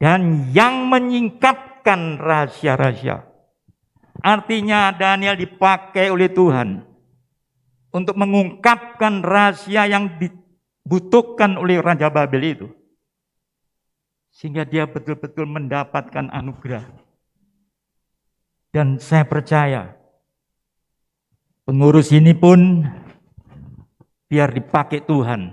dan yang menyingkapkan rahasia-rahasia. Artinya Daniel dipakai oleh Tuhan untuk mengungkapkan rahasia yang dibutuhkan oleh Raja Babel itu. Sehingga dia betul-betul mendapatkan anugerah. Dan saya percaya pengurus ini pun biar dipakai Tuhan.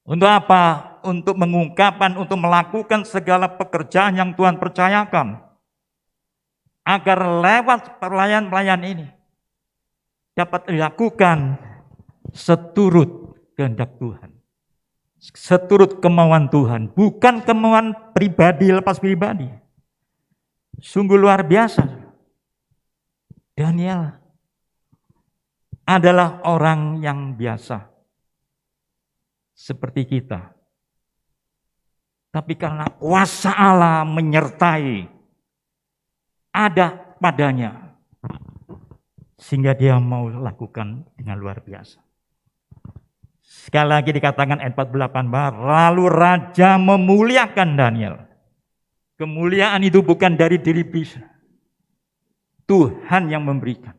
Untuk apa? Untuk mengungkapkan, untuk melakukan segala pekerjaan yang Tuhan percayakan. Agar lewat pelayan-pelayan ini dapat dilakukan seturut kehendak Tuhan. Seturut kemauan Tuhan, bukan kemauan pribadi lepas pribadi. Sungguh luar biasa. Daniel adalah orang yang biasa seperti kita. Tapi karena kuasa Allah menyertai, ada padanya, sehingga dia mau lakukan dengan luar biasa. Sekali lagi dikatakan ayat 48, lalu raja memuliakan Daniel. Kemuliaan itu bukan dari diri bisa, Tuhan yang memberikan.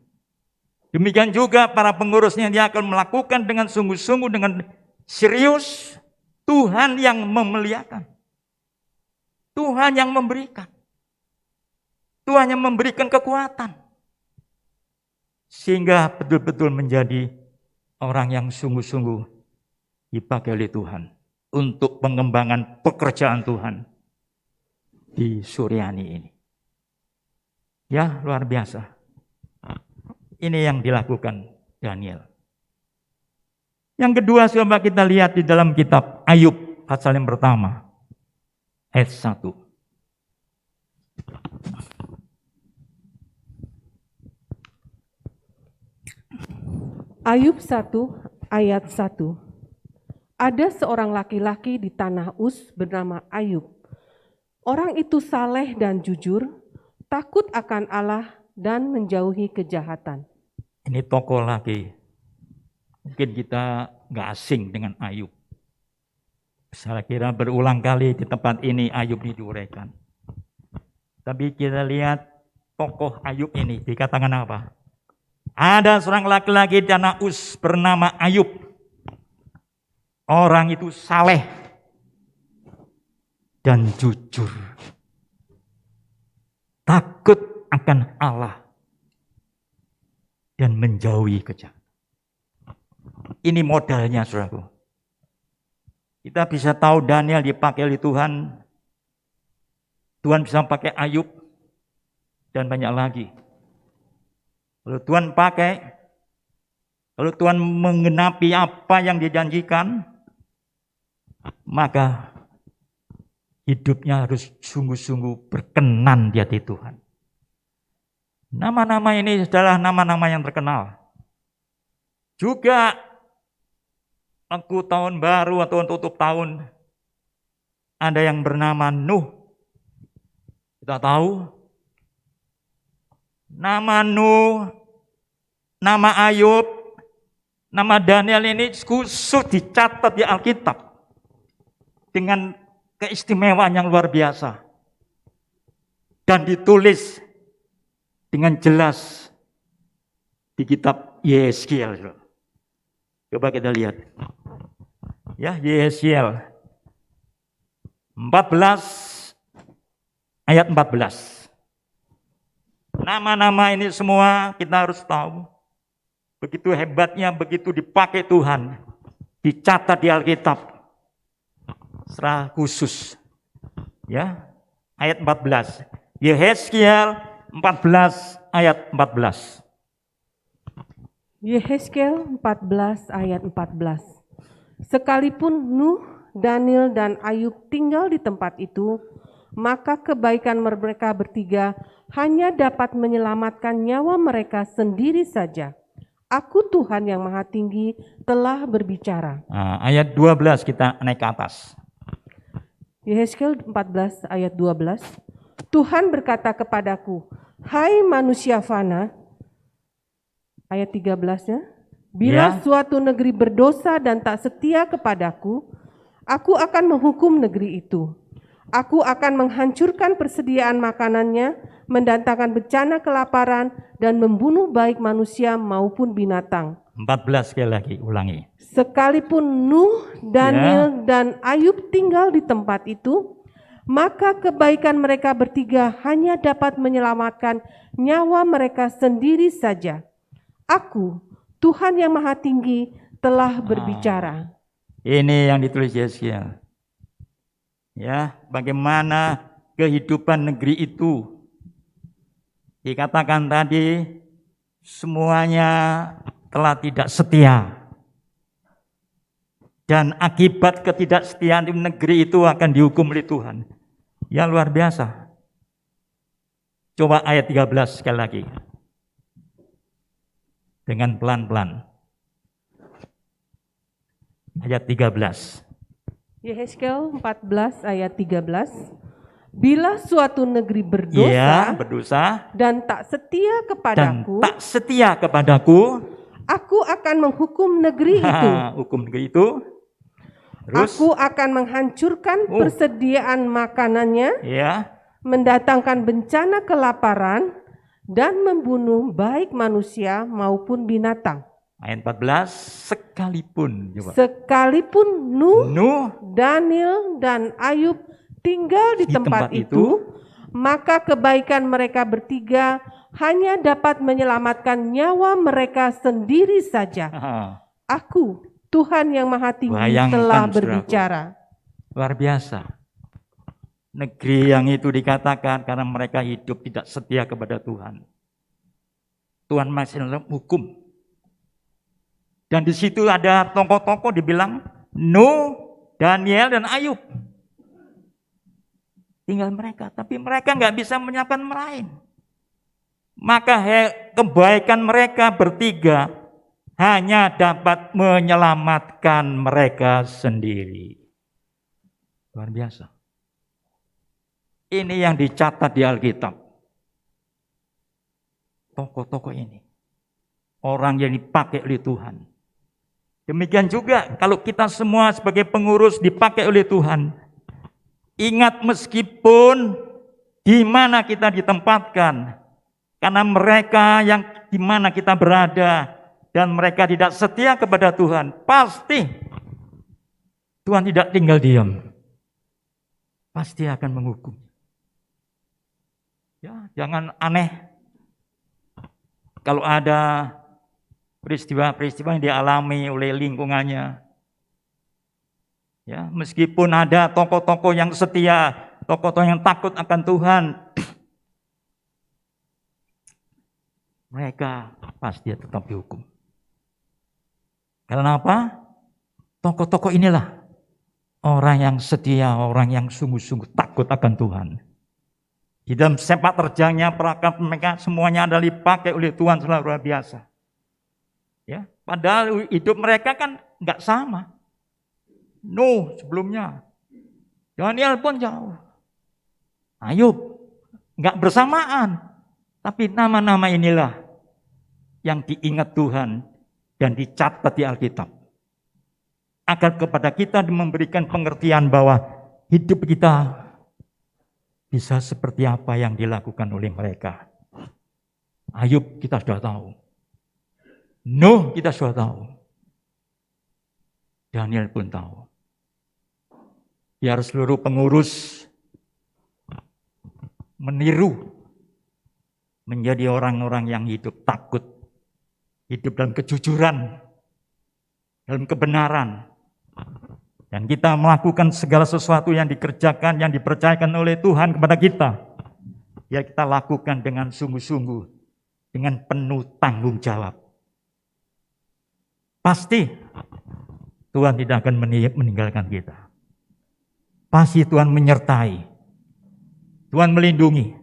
Demikian juga para pengurusnya, dia akan melakukan dengan sungguh-sungguh, dengan serius. Tuhan yang memuliakan, Tuhan yang memberikan, Tuhan yang memberikan kekuatan, sehingga betul-betul menjadi orang yang sungguh-sungguh dipakai oleh Tuhan untuk pengembangan pekerjaan Tuhan di Suryani ini. Ya, luar biasa. Ini yang dilakukan Daniel. Yang kedua, coba kita lihat di dalam kitab Ayub pasal yang pertama, ayat 1. Ayub 1 ayat 1. Ada seorang laki-laki di tanah Uz bernama Ayub. Orang itu saleh dan jujur, takut akan Allah dan menjauhi kejahatan. Ini tokoh lagi. Mungkin kita nggak asing dengan Ayub. Saya kira berulang kali di tempat ini Ayub diuraikan. Tapi kita lihat tokoh Ayub ini dikatakan apa? Ada seorang laki-laki di tanah Uz bernama Ayub. Orang itu saleh dan jujur, takut akan Allah dan menjauhi kejahatan. Ini modalnya, saudaraku. Kita bisa tahu Daniel dipakai oleh Tuhan. Tuhan bisa pakai Ayub dan banyak lagi. Kalau Tuhan pakai, kalau Tuhan menggenapi apa yang dijanjikan, maka hidupnya harus sungguh-sungguh berkenan di hati Tuhan. Nama-nama ini adalah nama-nama yang terkenal. Juga waktu tahun baru atau tutup tahun, ada yang bernama Nuh. Kita tahu nama Nuh, nama Ayub, nama Daniel ini khusus dicatat di Alkitab dengan keistimewaan yang luar biasa dan ditulis dengan jelas di kitab Yehezkiel. Coba kita lihat. Ya, Yehezkiel 14 ayat 14. Nama-nama ini semua kita harus tahu. Begitu hebatnya, begitu dipakai Tuhan, dicatat di Alkitab secara khusus. Ya, ayat 14. Yehezkiel 14 ayat 14. Yehezkiel 14 ayat 14. Sekalipun Nuh, Daniel dan Ayub tinggal di tempat itu, maka kebaikan mereka bertiga hanya dapat menyelamatkan nyawa mereka sendiri saja. Aku Tuhan yang Maha Tinggi telah berbicara. Nah, ayat 12 kita naik ke atas. Yehezkiel 14 ayat 12. Tuhan berkata kepadaku, hai manusia fana, ayat 13-nya, bila suatu negeri berdosa dan tak setia kepadaku, aku akan menghukum negeri itu. Aku akan menghancurkan persediaan makanannya, mendatangkan bencana kelaparan, dan membunuh baik manusia maupun binatang. 14 sekali lagi, ulangi. Sekalipun Nuh, Daniel, dan Ayub tinggal di tempat itu, maka kebaikan mereka bertiga hanya dapat menyelamatkan nyawa mereka sendiri saja. Aku, Tuhan yang Maha Tinggi, telah berbicara. Ini yang ditulis Yeskiel. Ya, bagaimana kehidupan negeri itu. Dikatakan tadi semuanya telah tidak setia. Dan akibat ketidaksetiaan di negeri itu akan dihukum oleh Tuhan. Ya, luar biasa. Coba ayat 13 sekali lagi. Dengan pelan-pelan. Ayat 13. Yehezkiel 14 ayat 13. Bila suatu negeri berdosa, Iya, berdosa dan tak setia dan kepadaku, tak setia kepadaku, aku akan menghukum negeri itu. hukum negeri itu. Terus, Aku akan menghancurkan persediaan makanannya, ya, mendatangkan bencana kelaparan, dan membunuh baik manusia maupun binatang. ayat 14, sekalipun, coba. Sekalipun Nuh, Nuh Daniel, dan Ayub tinggal di tempat itu, maka kebaikan mereka bertiga hanya dapat menyelamatkan nyawa mereka sendiri saja. Aku, Tuhan yang Maha Tinggi, Bayangkan, telah saudaraku. berbicara. Luar biasa. Negeri yang itu dikatakan karena mereka hidup tidak setia kepada Tuhan. Tuhan masih dalam hukum. Dan di situ ada tokoh-tokoh dibilang Nuh, Daniel, dan Ayub. Tinggal mereka, tapi mereka nggak bisa menyelamatkan lain. Maka kebaikan mereka bertiga hanya dapat menyelamatkan mereka sendiri. Luar biasa. Ini yang dicatat di Alkitab. Tokoh-tokoh ini. Orang yang dipakai oleh Tuhan. Demikian juga kalau kita semua sebagai pengurus dipakai oleh Tuhan. Ingat meskipun di mana kita ditempatkan. Karena mereka yang di mana kita berada. Dan mereka tidak setia kepada Tuhan. Pasti Tuhan tidak tinggal diam. Pasti akan menghukum. Ya, jangan aneh. Kalau ada peristiwa-peristiwa yang dialami oleh lingkungannya. Ya, meskipun ada tokoh-tokoh yang setia, tokoh-tokoh yang takut akan Tuhan, mereka pasti tetap dihukum. Karena apa? Tokoh-tokoh inilah orang yang setia, orang yang sungguh-sungguh takut akan Tuhan. Di dalam sepak terjangnya perangkat mereka semuanya adalah dipakai oleh Tuhan selalu luar biasa. Ya, padahal hidup mereka kan nggak sama. Nuh sebelumnya, Daniel pun jauh. Ayub nggak bersamaan, tapi nama-nama inilah yang diingat Tuhan dan dicatat di Alkitab. Agar kepada kita memberikan pengertian bahwa hidup kita bisa seperti apa yang dilakukan oleh mereka. Ayub kita sudah tahu. Nuh kita sudah tahu. Daniel pun tahu. Biar seluruh pengurus meniru menjadi orang-orang yang hidup takut, hidup dalam kejujuran, dalam kebenaran. Dan kita melakukan segala sesuatu yang dikerjakan, yang dipercayakan oleh Tuhan kepada kita. Ya kita lakukan dengan sungguh-sungguh, dengan penuh tanggung jawab. Pasti Tuhan tidak akan meninggalkan kita. Pasti Tuhan menyertai, Tuhan melindungi,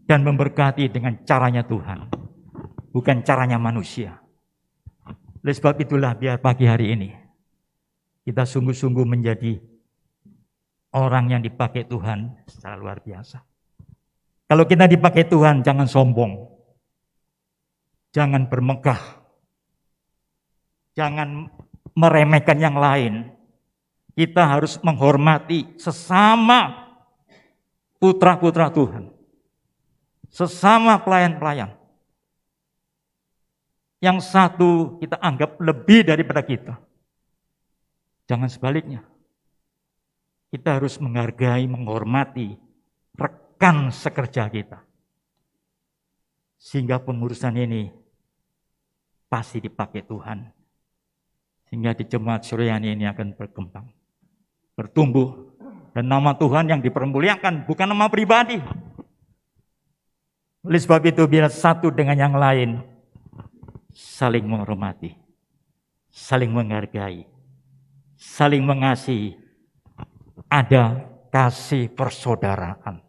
dan memberkati dengan caranya Tuhan. Bukan caranya manusia. Oleh sebab itulah biar pagi hari ini, kita sungguh-sungguh menjadi orang yang dipakai Tuhan secara luar biasa. Kalau kita dipakai Tuhan, jangan sombong. Jangan bermegah. Jangan meremehkan yang lain. Kita harus menghormati sesama putra-putra Tuhan. Sesama pelayan-pelayan. Yang satu kita anggap lebih daripada kita. Jangan sebaliknya. Kita harus menghargai, menghormati rekan sekerja kita. Sehingga pengurusan ini pasti dipakai Tuhan. Sehingga di jemaat Suryani ini akan berkembang, bertumbuh. Dan nama Tuhan yang dipermuliakan, bukan nama pribadi. Oleh sebab itu, biar satu dengan yang lain saling menghormati, saling menghargai, saling mengasihi. Ada kasih persaudaraan.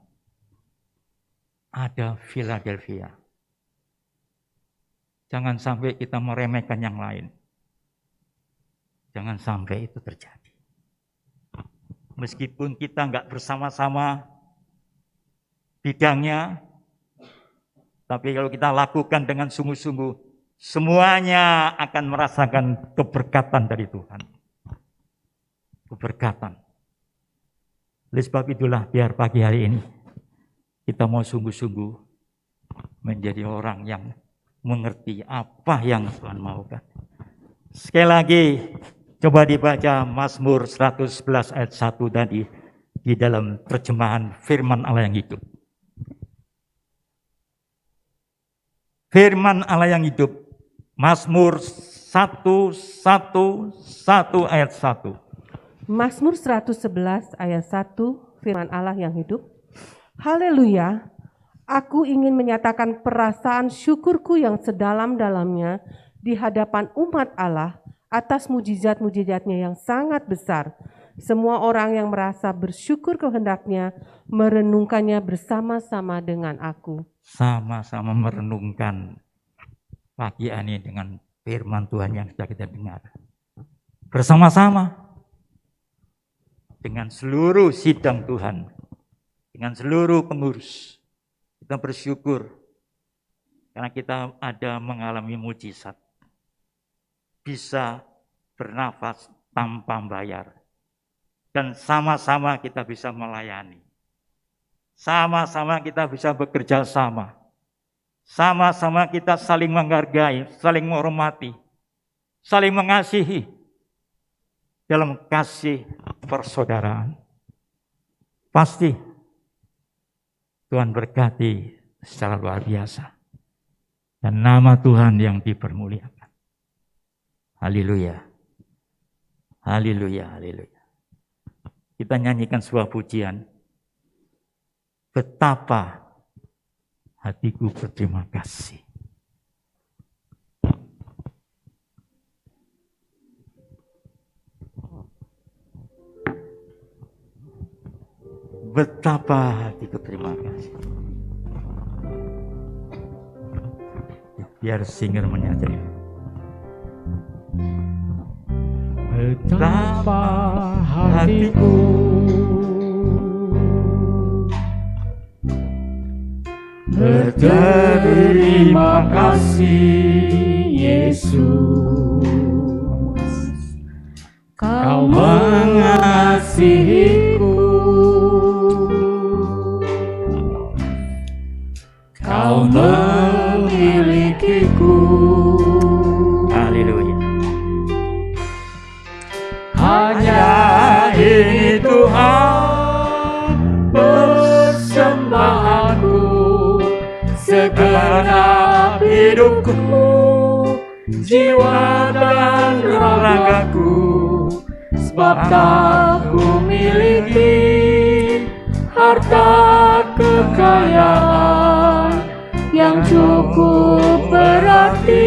Ada Philadelphia. Jangan sampai kita meremehkan yang lain. Jangan sampai itu terjadi. Meskipun kita nggak bersama-sama bidangnya, tapi kalau kita lakukan dengan sungguh-sungguh, semuanya akan merasakan keberkatan dari Tuhan. Keberkatan. Oleh sebab itulah biar pagi hari ini kita mau sungguh-sungguh menjadi orang yang mengerti apa yang Tuhan maukan. Sekali lagi, coba dibaca Mazmur 111 ayat 1 tadi di dalam terjemahan firman Allah yang hidup. Firman Allah yang hidup, Mazmur 111 ayat 1. Mazmur 111 ayat 1, firman Allah yang hidup. Haleluya, aku ingin menyatakan perasaan syukurku yang sedalam-dalamnya di hadapan umat Allah atas mujizat-mujizatnya yang sangat besar. Semua orang yang merasa bersyukur kehendaknya merenungkannya bersama-sama dengan aku. Sama-sama merenungkan pagi ini dengan firman Tuhan yang sudah kita dengar. Bersama-sama dengan seluruh sidang Tuhan, dengan seluruh pengurus, kita bersyukur karena kita ada mengalami mujizat, bisa bernafas tanpa bayar, dan sama-sama kita bisa melayani, sama-sama kita bisa bekerja sama, sama-sama kita saling menghargai, saling menghormati, saling mengasihi dalam kasih persaudaraan. Pasti Tuhan berkati secara luar biasa. Dan nama Tuhan yang dipermuliakan. Haleluya. Haleluya, haleluya. Kita nyanyikan sebuah pujian. Betapa hatiku berterima kasih. Betapa hatiku terima kasih. Biar singer menyanyi. Betapa hatiku berterima kasih, Yesus, Kau mengasihiku, Kau memilikiku. Haleluya. Hanya ini Tuhan persembahanku, segenap hidupku, jiwa dan ragaku, sebab tak ku miliki harta kekayaan yang cukup berarti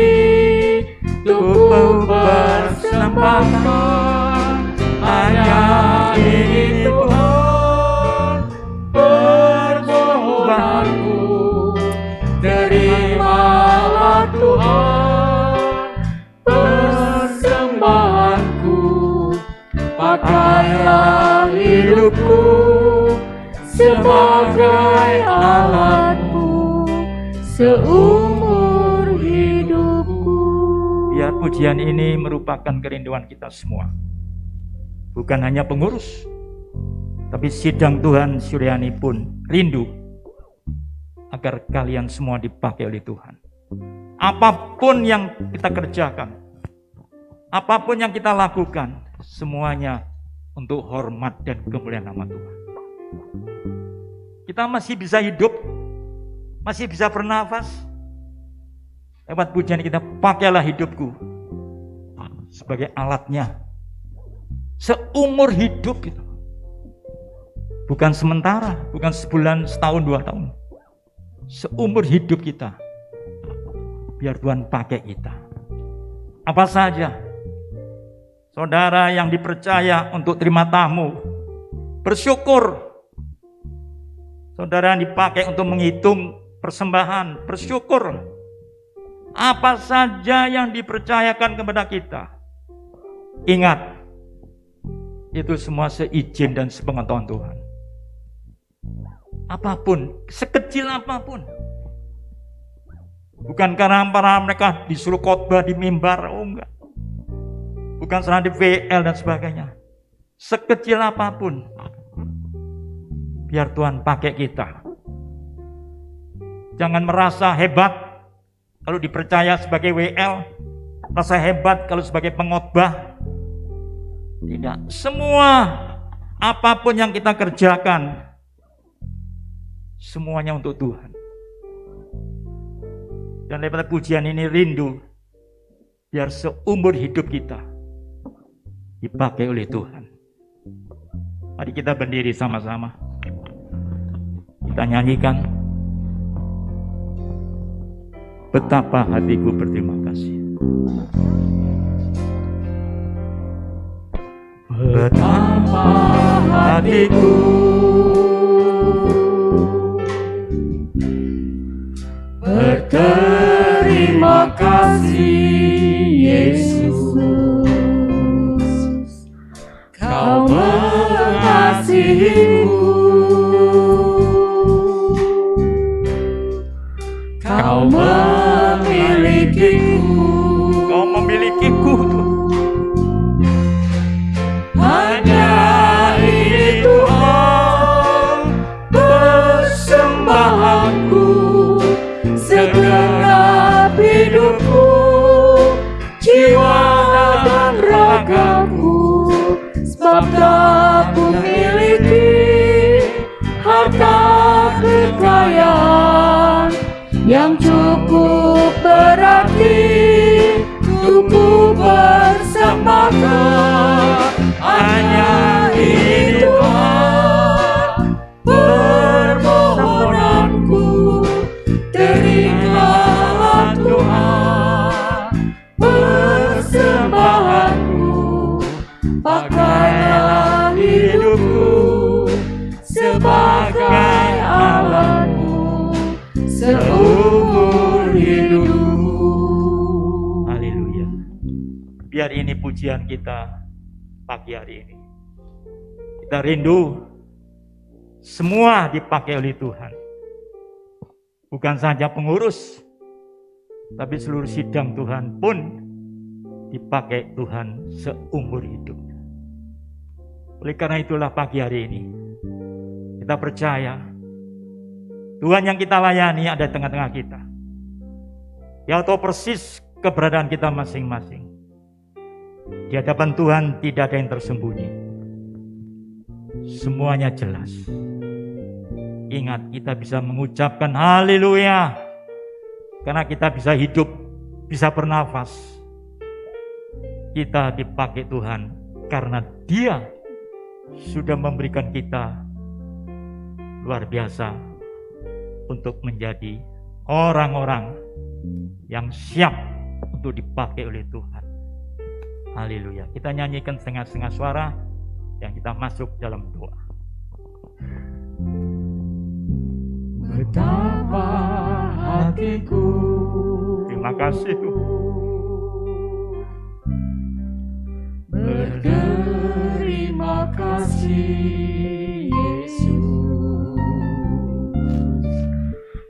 untuk persembahkan. Hanya ini Tuhan permohonanku, terimalah Tuhan persembahanku, pakailah hidupku sebagai alatmu seumur hidupku. Biar pujian ini merupakan kerinduan kita semua. Bukan hanya pengurus, tapi sidang Tuhan Suryani pun rindu agar kalian semua dipakai oleh Tuhan. Apapun yang kita kerjakan, apapun yang kita lakukan, semuanya untuk hormat dan kemuliaan nama Tuhan. Kita masih bisa hidup, masih bisa bernafas. Lewat pujian kita, pakailah hidupku sebagai alatnya. Seumur hidup itu. Bukan sementara, bukan sebulan, setahun, 2 tahun. Seumur hidup kita. Biar Tuhan pakai kita. Apa saja. Saudara yang dipercaya untuk terima tamu, bersyukur. Saudara yang dipakai untuk menghitung persembahan, bersyukur. Apa saja yang dipercayakan kepada kita. Ingat, itu semua seizin dan sepengetahuan Tuhan. Apapun, sekecil apapun. Bukan karena para mereka disuruh khotbah di mimbar, oh enggak. Bukan karena di VL dan sebagainya. Sekecil apapun, biar Tuhan pakai kita. Jangan merasa hebat kalau dipercaya sebagai WL, merasa hebat kalau sebagai pengkhotbah. Tidak, semua apapun yang kita kerjakan, semuanya untuk Tuhan. Dan daripada pujian ini rindu, biar seumur hidup kita dipakai oleh Tuhan. Mari kita berdiri sama-sama. Kita nyanyikan. Betapa hatiku berterima kasih. Betapa hatiku berterima kasih, Yesus. Kau mengasihiku, Kau memilikiku, Kau memilikiku. Hanya ini Tuhan persembahanku, segenap hidupku, jiwa dan ragaku. Sebab tak ku miliki harta kekayaan yang cukup berarti untuk ku persembahkan. Hanya ini Tuhan permohonanku, terimalah Tuhan persembahanku. Pakailah hidupku sebagai alatmu seumur hidupku. Haleluya. Biar ini pujian kita pagi hari ini. Kita rindu semua dipakai oleh Tuhan. Bukan saja pengurus, tapi seluruh sidang Tuhan pun dipakai Tuhan seumur hidupnya. Oleh karena itulah pagi hari ini kita percaya Tuhan yang kita layani ada di tengah-tengah kita. Dia tahu persis keberadaan kita masing-masing. Di hadapan Tuhan tidak ada yang tersembunyi. Semuanya jelas. Ingat, kita bisa mengucapkan haleluya karena kita bisa hidup, bisa bernafas. Kita dipakai Tuhan karena Dia sudah memberikan kita luar biasa untuk menjadi orang-orang yang siap untuk dipakai oleh Tuhan. Haleluya. Kita nyanyikan setengah-setengah suara yang kita masuk dalam doa. Betapa hatiku, terima kasih Tuhan, berterima kasih, Yesus.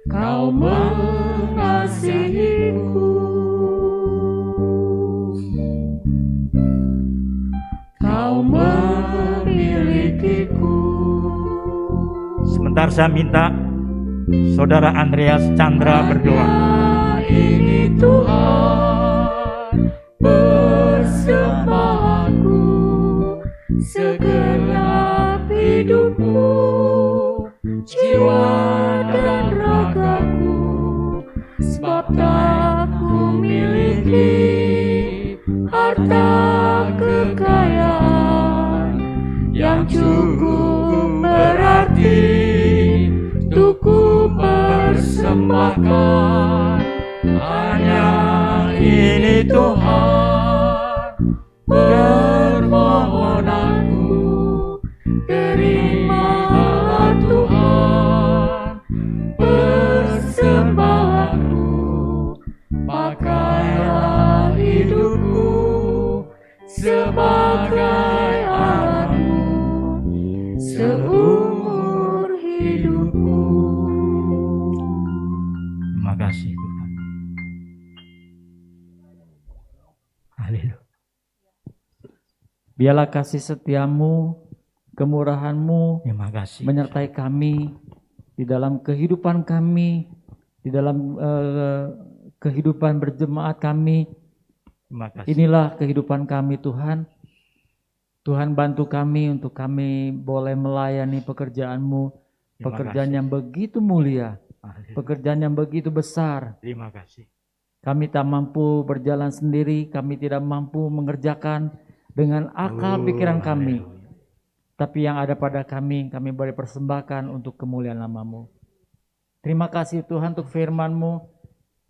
Kau mengasihiku, Kau memilikiku. Sebentar saya minta Saudara Andreas Chandra berdoa. Ini Tuhan persembahanku, segenap hidupku, jiwa dan ragaku. Sebab tak ku miliki harta lagi untuk ku persembahkan. Hanya ini Tuhan, permohonanku, terimalah Tuhan persembahanku. Pakailah hidupku sebagai alatmu seumur hidupku. Terima kasih Tuhan. Haleluya. Biarlah kasih setiamu, kemurahanmu Terima kasih. menyertai kami di dalam kehidupan kami, di dalam kehidupan berjemaat kami. Terima kasih. Inilah kehidupan kami Tuhan. Tuhan bantu kami untuk kami boleh melayani pekerjaan-Mu, Terima pekerjaan kasih. yang begitu mulia, Haleluya. pekerjaan yang begitu besar. Terima kasih. Kami tak mampu berjalan sendiri, kami tidak mampu mengerjakan dengan akal pikiran kami. Haleluya. Tapi yang ada pada kami boleh persembahkan untuk kemuliaan nama-Mu. Terima kasih Tuhan untuk firman-Mu.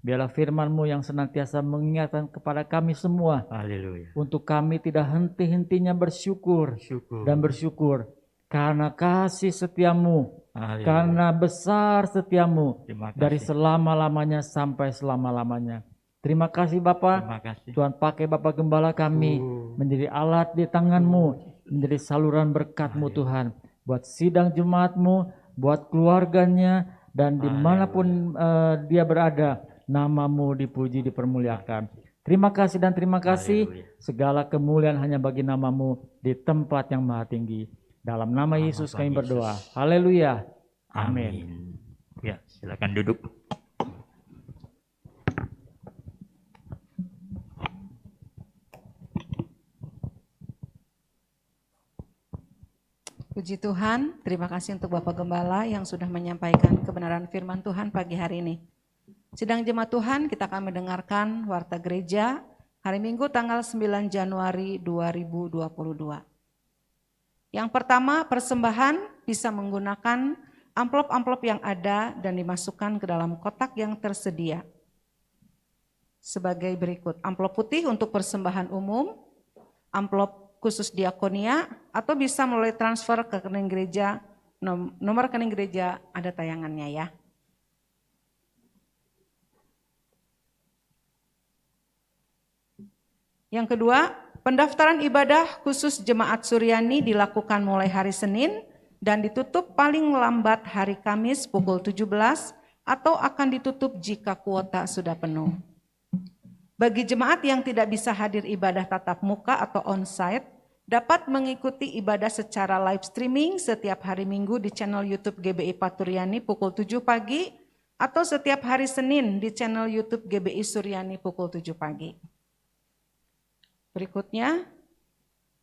Biarlah firman-Mu yang senantiasa mengingatkan kepada kami semua. Haleluya. Untuk kami tidak henti-hentinya bersyukur Syukur. dan bersyukur. Karena kasih setiamu, Haleluya. karena besar setiamu. Terima kasih. Dari selama-lamanya sampai selama-lamanya. Terima kasih Bapa. Terima kasih. Tuhan pakai Bapak Gembala kami menjadi alat di tangan-Mu, menjadi saluran berkat-Mu Tuhan. Buat sidang jemaat-Mu, buat keluarganya, dan dimanapun dia berada, nama-Mu dipuji, dipermuliakan. Terima kasih dan terima kasih. Haleluya. Segala kemuliaan hanya bagi nama-Mu di tempat yang maha tinggi. Dalam nama Nama Yesus Tuhan kami berdoa. Yesus. Haleluya. Amin. Ya, silakan duduk. Puji Tuhan, terima kasih untuk Bapak Gembala yang sudah menyampaikan kebenaran firman Tuhan pagi hari ini. Sidang jemaat Tuhan, kita akan mendengarkan warta gereja hari Minggu tanggal 9 Januari 2022. Yang pertama, persembahan bisa menggunakan amplop-amplop yang ada dan dimasukkan ke dalam kotak yang tersedia. Sebagai berikut, amplop putih untuk persembahan umum, amplop khusus diakonia, atau bisa melalui transfer ke rekening gereja, nomor rekening gereja ada tayangannya ya. Yang kedua, pendaftaran ibadah khusus Jemaat Suryani dilakukan mulai hari Senin dan ditutup paling lambat hari Kamis pukul 17 atau akan ditutup jika kuota sudah penuh. Bagi jemaat yang tidak bisa hadir ibadah tatap muka atau onsite, dapat mengikuti ibadah secara live streaming setiap hari Minggu di channel YouTube GBI Paturyani pukul 7 pagi atau setiap hari Senin di channel YouTube GBI Suryani pukul 7 pagi. Berikutnya,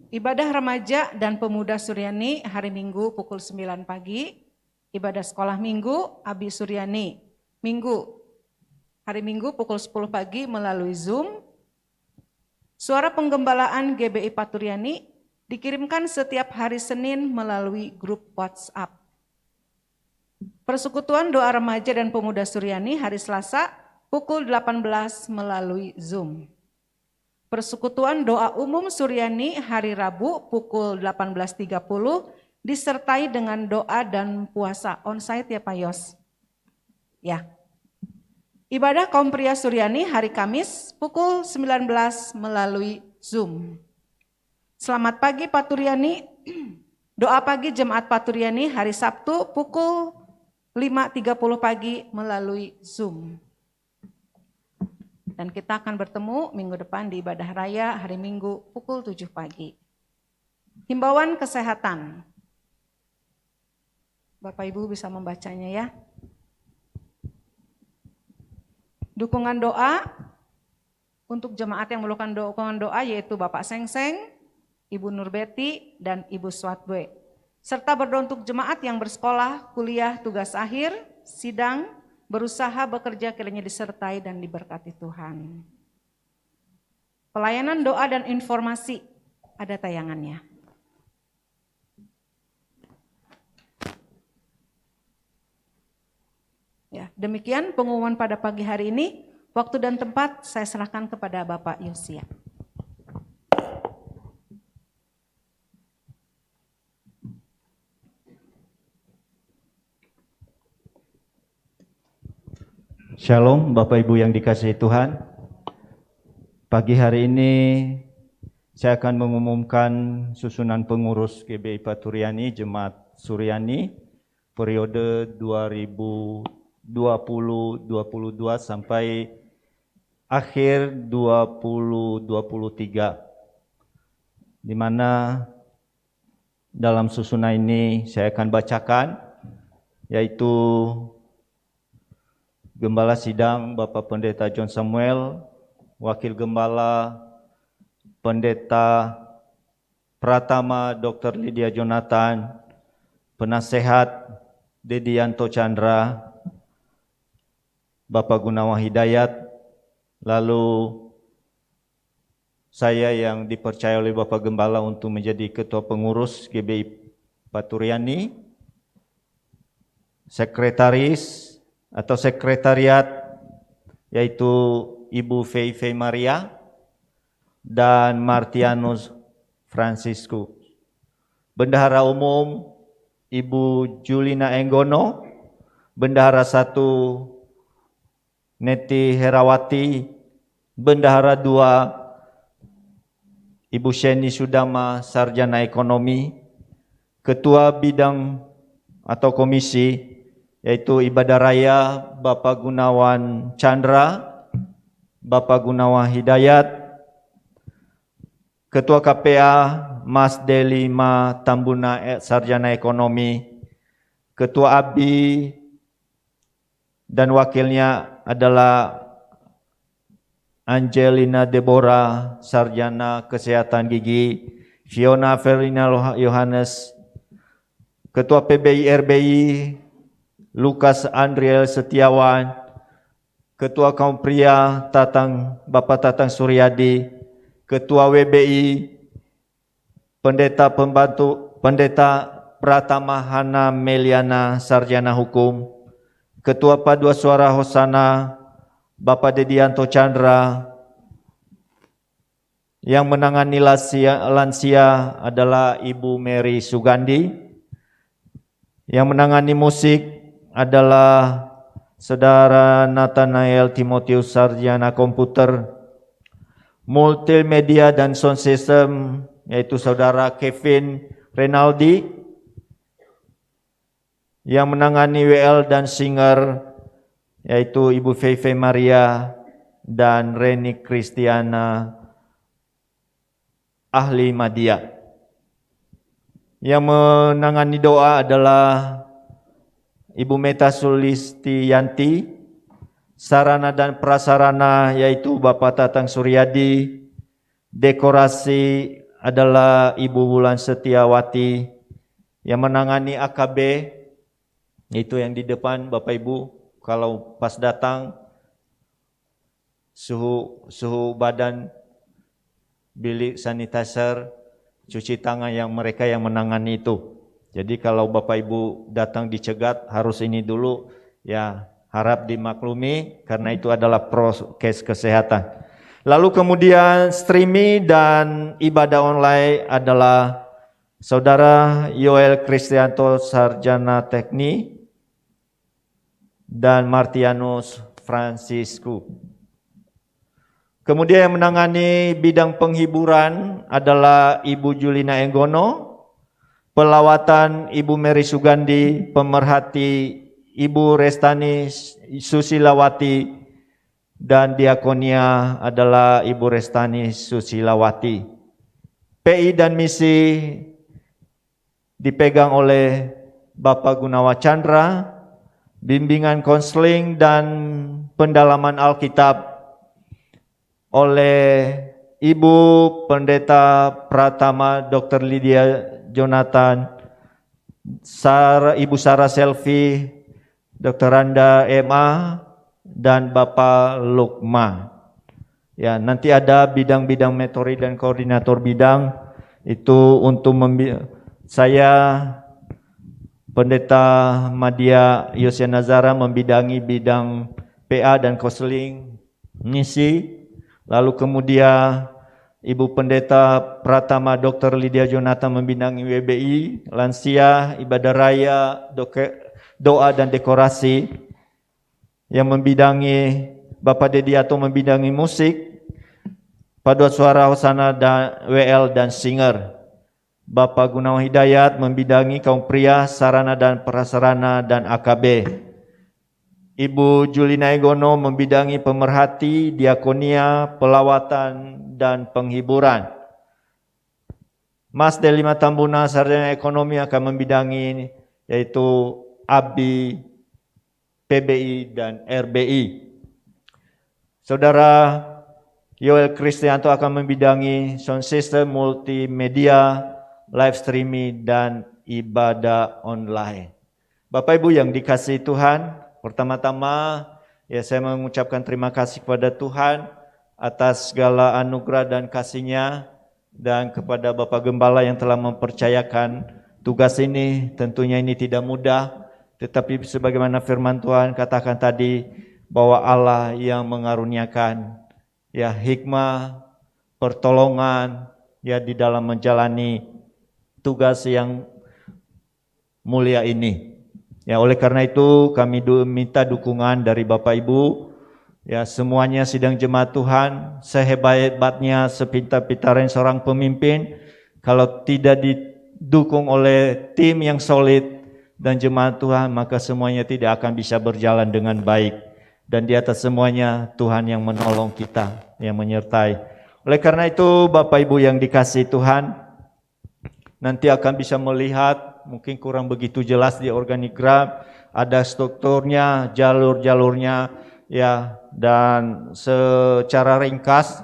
ibadah remaja dan pemuda Suryani hari Minggu pukul 9 pagi, ibadah sekolah Minggu Abi Suryani hari Minggu pukul 10 pagi melalui Zoom. Suara penggembalaan GBI Paturyani dikirimkan setiap hari Senin melalui grup WhatsApp. Persekutuan doa remaja dan pemuda Suryani hari Selasa pukul 18 melalui Zoom. Persekutuan doa umum Suryani hari Rabu pukul 18.30 disertai dengan doa dan puasa onsite ya Pak Yos. Ya. Ibadah kaum pria Suryani hari Kamis pukul 19 melalui Zoom. Selamat pagi Paturyani. Doa pagi Jemaat Paturyani hari Sabtu pukul 5.30 pagi melalui Zoom. Dan kita akan bertemu minggu depan di ibadah raya hari Minggu pukul 7 pagi. Himbauan kesehatan. Bapak Ibu bisa membacanya ya. Dukungan doa untuk jemaat yang memerlukan dukungan doa yaitu Bapak Sengseng, Ibu Nurbeti, dan Ibu Swatwe. Serta berdoa untuk jemaat yang bersekolah, kuliah, tugas akhir, sidang, berusaha bekerja kiranya disertai dan diberkati Tuhan. Pelayanan doa dan informasi ada tayangannya. Ya, demikian pengumuman pada pagi hari ini. Waktu dan tempat saya serahkan kepada Bapak Yosia. Shalom Bapak Ibu yang dikasihi Tuhan. Pagi hari ini saya akan mengumumkan susunan pengurus GBI Paturiani Jemaat Suryani periode 2020-2022 sampai akhir 2023. Di mana dalam susunan ini saya akan bacakan, yaitu Gembala Sidang Bapak Pendeta John Samuel, Wakil Gembala Pendeta Pratama Dr. Lydia Jonathan, Penasehat Dedianto Chandra, Bapak Gunawan Hidayat, lalu saya yang dipercaya oleh Bapak Gembala untuk menjadi Ketua Pengurus GBI Paturiani, Sekretaris atau Sekretariat yaitu Ibu Fei Maria dan Martianus Francisco. Bendahara Umum Ibu Julina Enggono, Bendahara 1 Neti Herawati, Bendahara 2 Ibu Sheni Sudama Sarjana Ekonomi, Ketua Bidang atau Komisi yaitu Ibadah Raya Bapak Gunawan Chandra, Bapak Gunawan Hidayat, Ketua KPA Mas Delima Tambuna Sarjana Ekonomi, Ketua ABI dan wakilnya adalah Angelina Deborah Sarjana Kesehatan Gigi, Fiona Verina Yohanes, Ketua PBI RBI Lukas Andriel Setiawan, Ketua Kaum Pria Bapak Tatang Suryadi, Ketua WBI Pendeta Pratama Hana Meliana Sarjana Hukum, Ketua Padua Suara Hosana Bapak Dedianto Chandra. Yang menangani lansia adalah Ibu Mary Sugandi. Yang menangani musik adalah Saudara Nathanael Timotius Sarjana Komputer. Multimedia dan Sound System yaitu Saudara Kevin Renaldi. Yang menangani WL dan Singer yaitu Ibu Fei Maria dan Reni Kristiana Ahli Madya. Yang menangani doa adalah Ibu Meta Sulistiyanti, sarana dan prasarana yaitu Bapak Tatang Suryadi, dekorasi adalah Ibu Wulan Setiawati, yang menangani AKB itu yang di depan Bapak Ibu, kalau pas datang suhu badan, bilik sanitizer, cuci tangan yang mereka yang menangani itu. Jadi kalau Bapak Ibu datang dicegat harus ini dulu, ya harap dimaklumi karena itu adalah prokes kesehatan. Lalu kemudian streaming dan ibadah online adalah Saudara Yoel Kristianto Sarjana Teknik dan Martianus Francisco. Kemudian yang menangani bidang penghiburan adalah Ibu Julina Enggono, pelawatan Ibu Mary Sugandi, pemerhati Ibu Restani Susilawati, dan diakonia adalah Ibu Restani Susilawati. PI dan misi dipegang oleh Bapak Gunawan Chandra, bimbingan konseling dan pendalaman Alkitab oleh Ibu Pendeta Pratama Dr. Lydia Jonathan, Ibu Sarah Selvi, Dr. Randa MA, dan Bapak Lukma. Ya, nanti ada bidang-bidang metode dan koordinator bidang itu untuk saya Pendeta Madia Yosia Nazara membidangi bidang PA dan konseling misi. Lalu kemudian Ibu Pendeta Pratama Dr. Lydia Jonathan membidangi WBI, lansia, ibadah raya, doa dan dekorasi. Yang membidangi Bapak Dediato membidangi musik, paduan suara hosana dan WL dan singer. Bapak Gunawan Hidayat membidangi kaum pria, sarana dan prasarana dan AKB. Ibu Julina Egono membidangi pemerhati, diakonia, pelawatan, dan penghiburan. Mas Delima Tambuna, sarjana ekonomi akan membidangi yaitu ABI, PBI, dan RBI. Saudara Yoel Kristianto akan membidangi sound system, multimedia, live streaming, dan ibadah online. Bapak Ibu yang dikasihi Tuhan, pertama-tama ya saya mengucapkan terima kasih kepada Tuhan atas segala anugerah dan kasih-Nya, dan kepada Bapak Gembala yang telah mempercayakan tugas ini. Tentunya ini tidak mudah, tetapi sebagaimana firman Tuhan katakan tadi, bahwa Allah yang mengaruniakan ya hikmah, pertolongan ya di dalam menjalani tugas yang mulia ini. Ya, oleh karena itu kami minta dukungan dari Bapak Ibu, ya semuanya sidang jemaat Tuhan, sehebat-hebatnya, sepintar-pintarnya seorang pemimpin, kalau tidak didukung oleh tim yang solid dan jemaat Tuhan, maka semuanya tidak akan bisa berjalan dengan baik. Dan di atas semuanya Tuhan yang menolong kita, yang menyertai. Oleh karena itu Bapak Ibu yang dikasihi Tuhan, nanti akan bisa melihat, mungkin kurang begitu jelas di organigram, ada strukturnya, jalur-jalurnya, ya, dan secara ringkas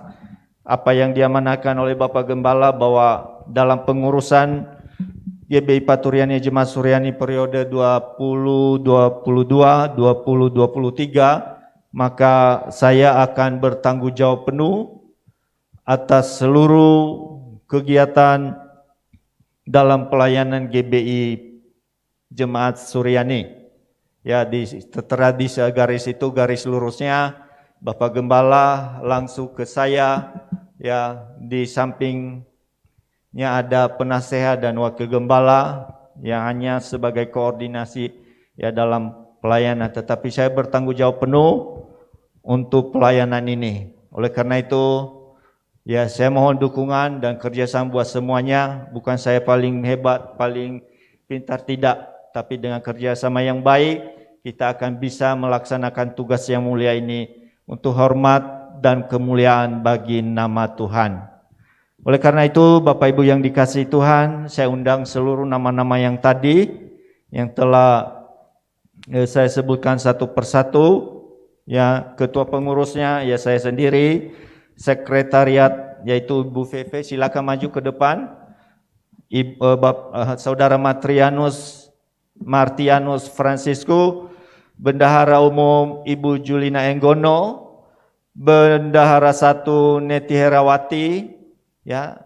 apa yang diamanahkan oleh Bapak Gembala bahwa dalam pengurusan GBI Paturiani Jemaat Suryani periode 2022, 2023, maka saya akan bertanggung jawab penuh atas seluruh kegiatan dalam pelayanan GBI Jemaat Suryani. Ya, tertera di garis itu, garis lurusnya Bapak Gembala langsung ke saya, ya, di sampingnya ada penasehat dan wakil gembala yang hanya sebagai koordinasi ya dalam pelayanan, tetapi saya bertanggung jawab penuh untuk pelayanan ini. Oleh karena itu ya saya mohon dukungan dan kerjasama buat semuanya. Bukan saya paling hebat, paling pintar, tidak. Tapi dengan kerjasama yang baik, kita akan bisa melaksanakan tugas yang mulia ini untuk hormat dan kemuliaan bagi nama Tuhan. Oleh karena itu Bapak Ibu yang dikasihi Tuhan, saya undang seluruh nama-nama yang tadi, yang telah saya sebutkan satu persatu. Ya, ketua pengurusnya ya saya sendiri, sekretariat yaitu Bu Feve, silakan maju ke depan. Saudara Martianus Francisco, Bendahara Umum Ibu Julina Enggono, Bendahara 1 Neti Herawati, ya,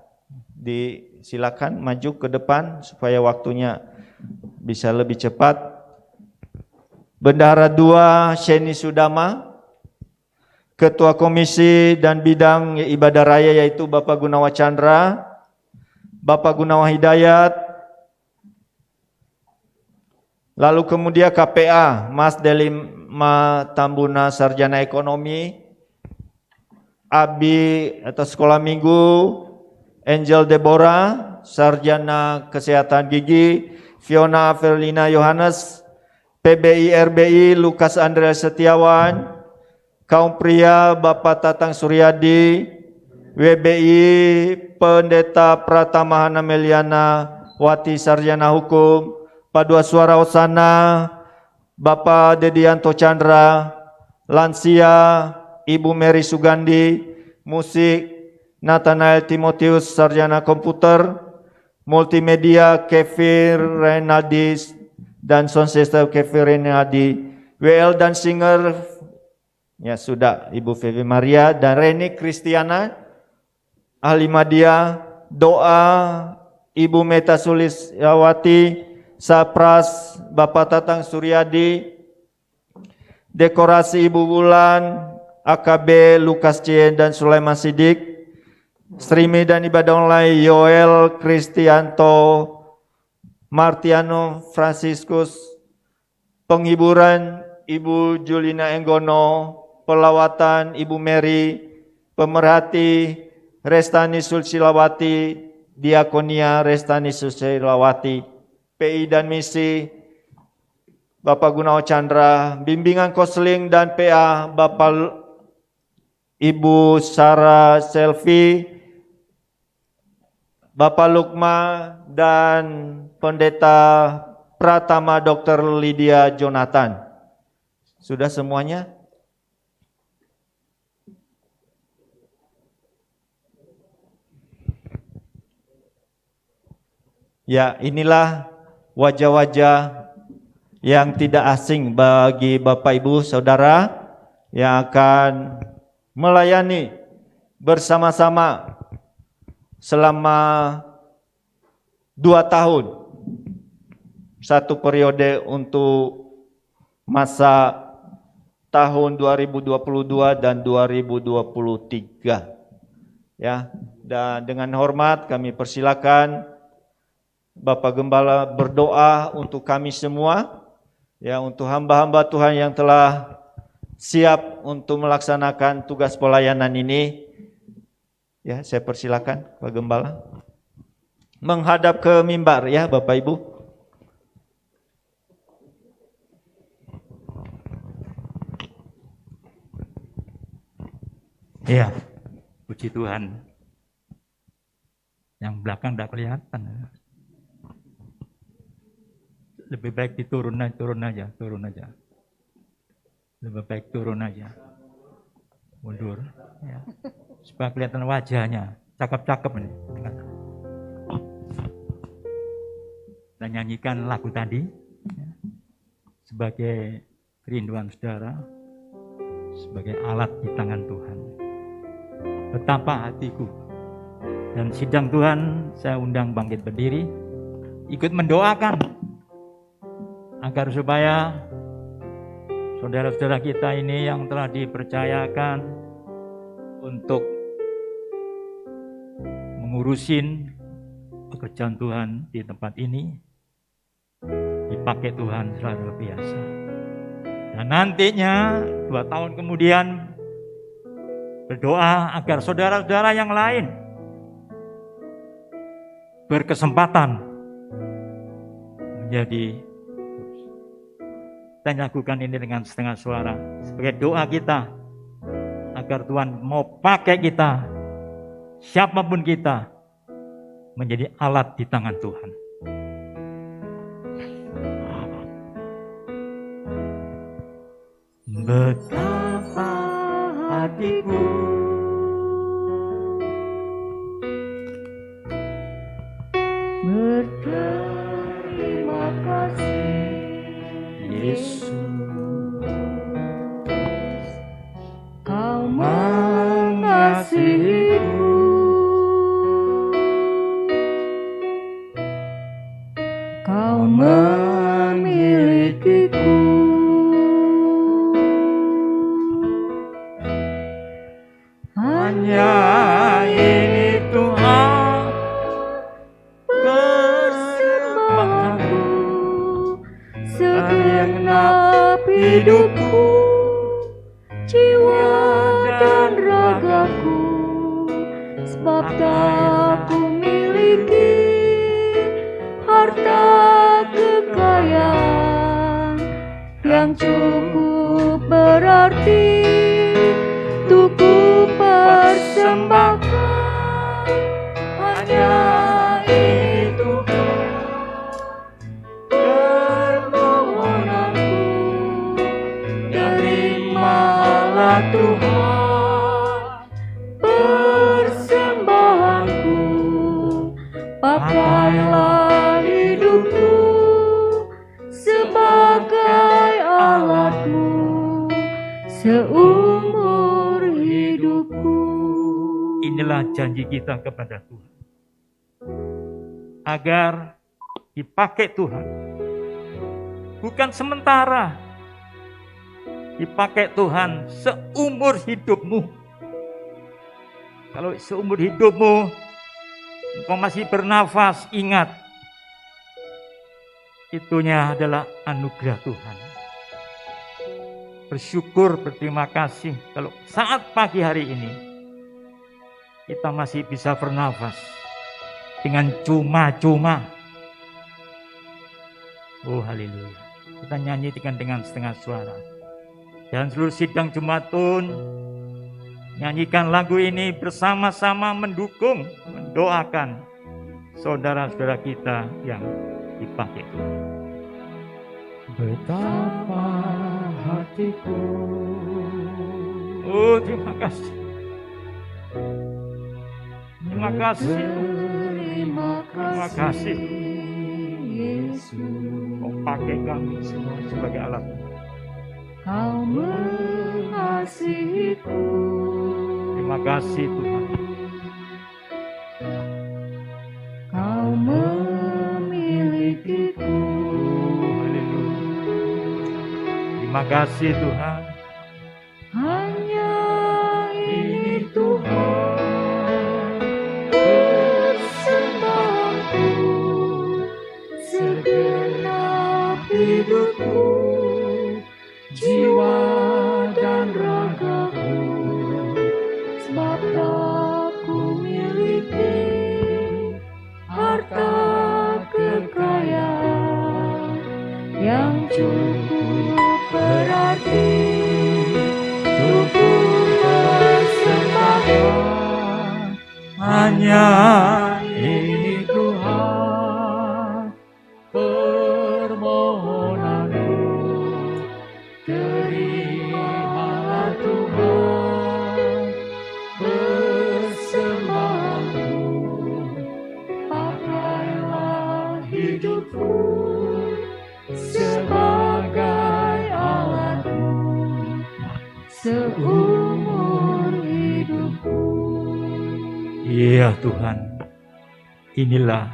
silakan maju ke depan supaya waktunya bisa lebih cepat. Bendahara 2 Sheni Sudama, Ketua Komisi dan Bidang Ibadah Raya yaitu Bapak Gunawan Chandra, Bapak Gunawan Hidayat, lalu kemudian KPA Mas Delima Tambuna Sarjana Ekonomi, Abi atau Sekolah Minggu, Angel Deborah Sarjana Kesehatan Gigi, Fiona Avelina Yohanes, PBI RBI Lukas Andreas Setiawan, kaum pria Bapak Tatang Suryadi, WBI Pendeta Pratama Hana Meliana Wati Sarjana Hukum, Paduan Suara Hosana Bapak Dedianto Chandra, lansia Ibu Mary Sugandi, musik Nathanael Timotius Sarjana Komputer, multimedia Kevin Renaldis dan sound system Kevin Renaldi, WL dan singer ya sudah Ibu Fevi Maria dan Reni Kristiana, ahli media, doa Ibu Meta Sulisyawati, Sapras Bapak Tatang Suryadi, dekorasi Ibu Wulan, AKB Lukas Cien dan Sulaiman Sidik, streaming dan ibadah online Yoel Kristianto, Martiano Franciscus, penghiburan Ibu Julina Enggono, pelawatan Ibu Mary, pemerhati Restani Sulsilawati, Diakonia Restani Sulsilawati, PI dan misi Bapak Gunawan Chandra, bimbingan konseling dan PA Bapak Ibu Sarah Selvi, Bapak Lukma dan Pendeta Pratama Dr. Lydia Jonathan. Sudah semuanya? Ya, inilah wajah-wajah yang tidak asing bagi Bapak Ibu Saudara yang akan melayani bersama-sama selama 2 tahun. Satu periode untuk masa tahun 2022 dan 2023. Ya, dan dengan hormat kami persilakan Bapak Gembala berdoa untuk kami semua, ya, untuk hamba-hamba Tuhan yang telah siap untuk melaksanakan tugas pelayanan ini. Ya, saya persilakan Pak Gembala menghadap ke mimbar, ya Bapak Ibu. Iya, puji Tuhan. Yang belakang tidak kelihatan. Lebih baik turun aja. Lebih baik turun aja. Mundur. Ya. Supaya kelihatan wajahnya. Cakep-cakep ini. Kita nyanyikan lagu tadi. Ya. Sebagai kerinduan saudara. Sebagai alat di tangan Tuhan. Betapa hatiku. Dan sidang Tuhan, saya undang bangkit berdiri. Ikut mendoakan. Agar supaya saudara-saudara kita ini yang telah dipercayakan untuk mengurusin pekerjaan Tuhan di tempat ini dipakai Tuhan luar biasa. Dan nantinya 2 tahun kemudian berdoa agar saudara-saudara yang lain berkesempatan menjadi. Kita lakukan ini dengan setengah suara sebagai doa kita agar Tuhan mau pakai kita, siapapun kita, menjadi alat di tangan Tuhan. Betapa hatiku berterima kasih Yesus, Kau mengasihiku, Kau memilikiku, hanya ini Tuhan persembahanku, segenap hidupku, jiwa dan ragaku, sebab tak ku miliki harta kekayaan yang cukup berarti untuk ku persembahkan, hanya ini Tuhan permohonanku, terimalah Tuhan persembahanku, pakailah hidupku sebagai alatmu seumur hidupku. Inilah janji kita kepada Tuhan, agar dipakai Tuhan. Bukan sementara, dipakai Tuhan seumur hidupmu. Kalau seumur hidupmu engkau masih bernafas, ingat, itunya adalah anugerah Tuhan. Bersyukur, berterima kasih kalau saat pagi hari ini kita masih bisa bernafas dengan cuma-cuma. Oh haleluya. Kita nyanyi dengan setengah suara. Dan seluruh sidang Jumatun nyanyikan lagu ini bersama-sama mendukung, mendoakan saudara-saudara kita yang dipakai. Betapa hatiku. Oh terima kasih. Terima kasih. Terima kasih. Kau pakai kami semua sebagai alat. Kau mengasihiku. Terima kasih Tuhan. Kau memilikiku. Haleluya. Terima kasih Tuhan. Hanya ini Tuhan persembahanku, segenap hidupku, jiwa dan ragaku, sebab tak ku miliki harta kekayaan yang cukup berarti untuk persembahkan. Hanya Ini Tuhan permohonanku, terimalah Tuhan persembahanku, pakailah hidupku sebagai alatmu seumur hidupku. Iya Tuhan, inilah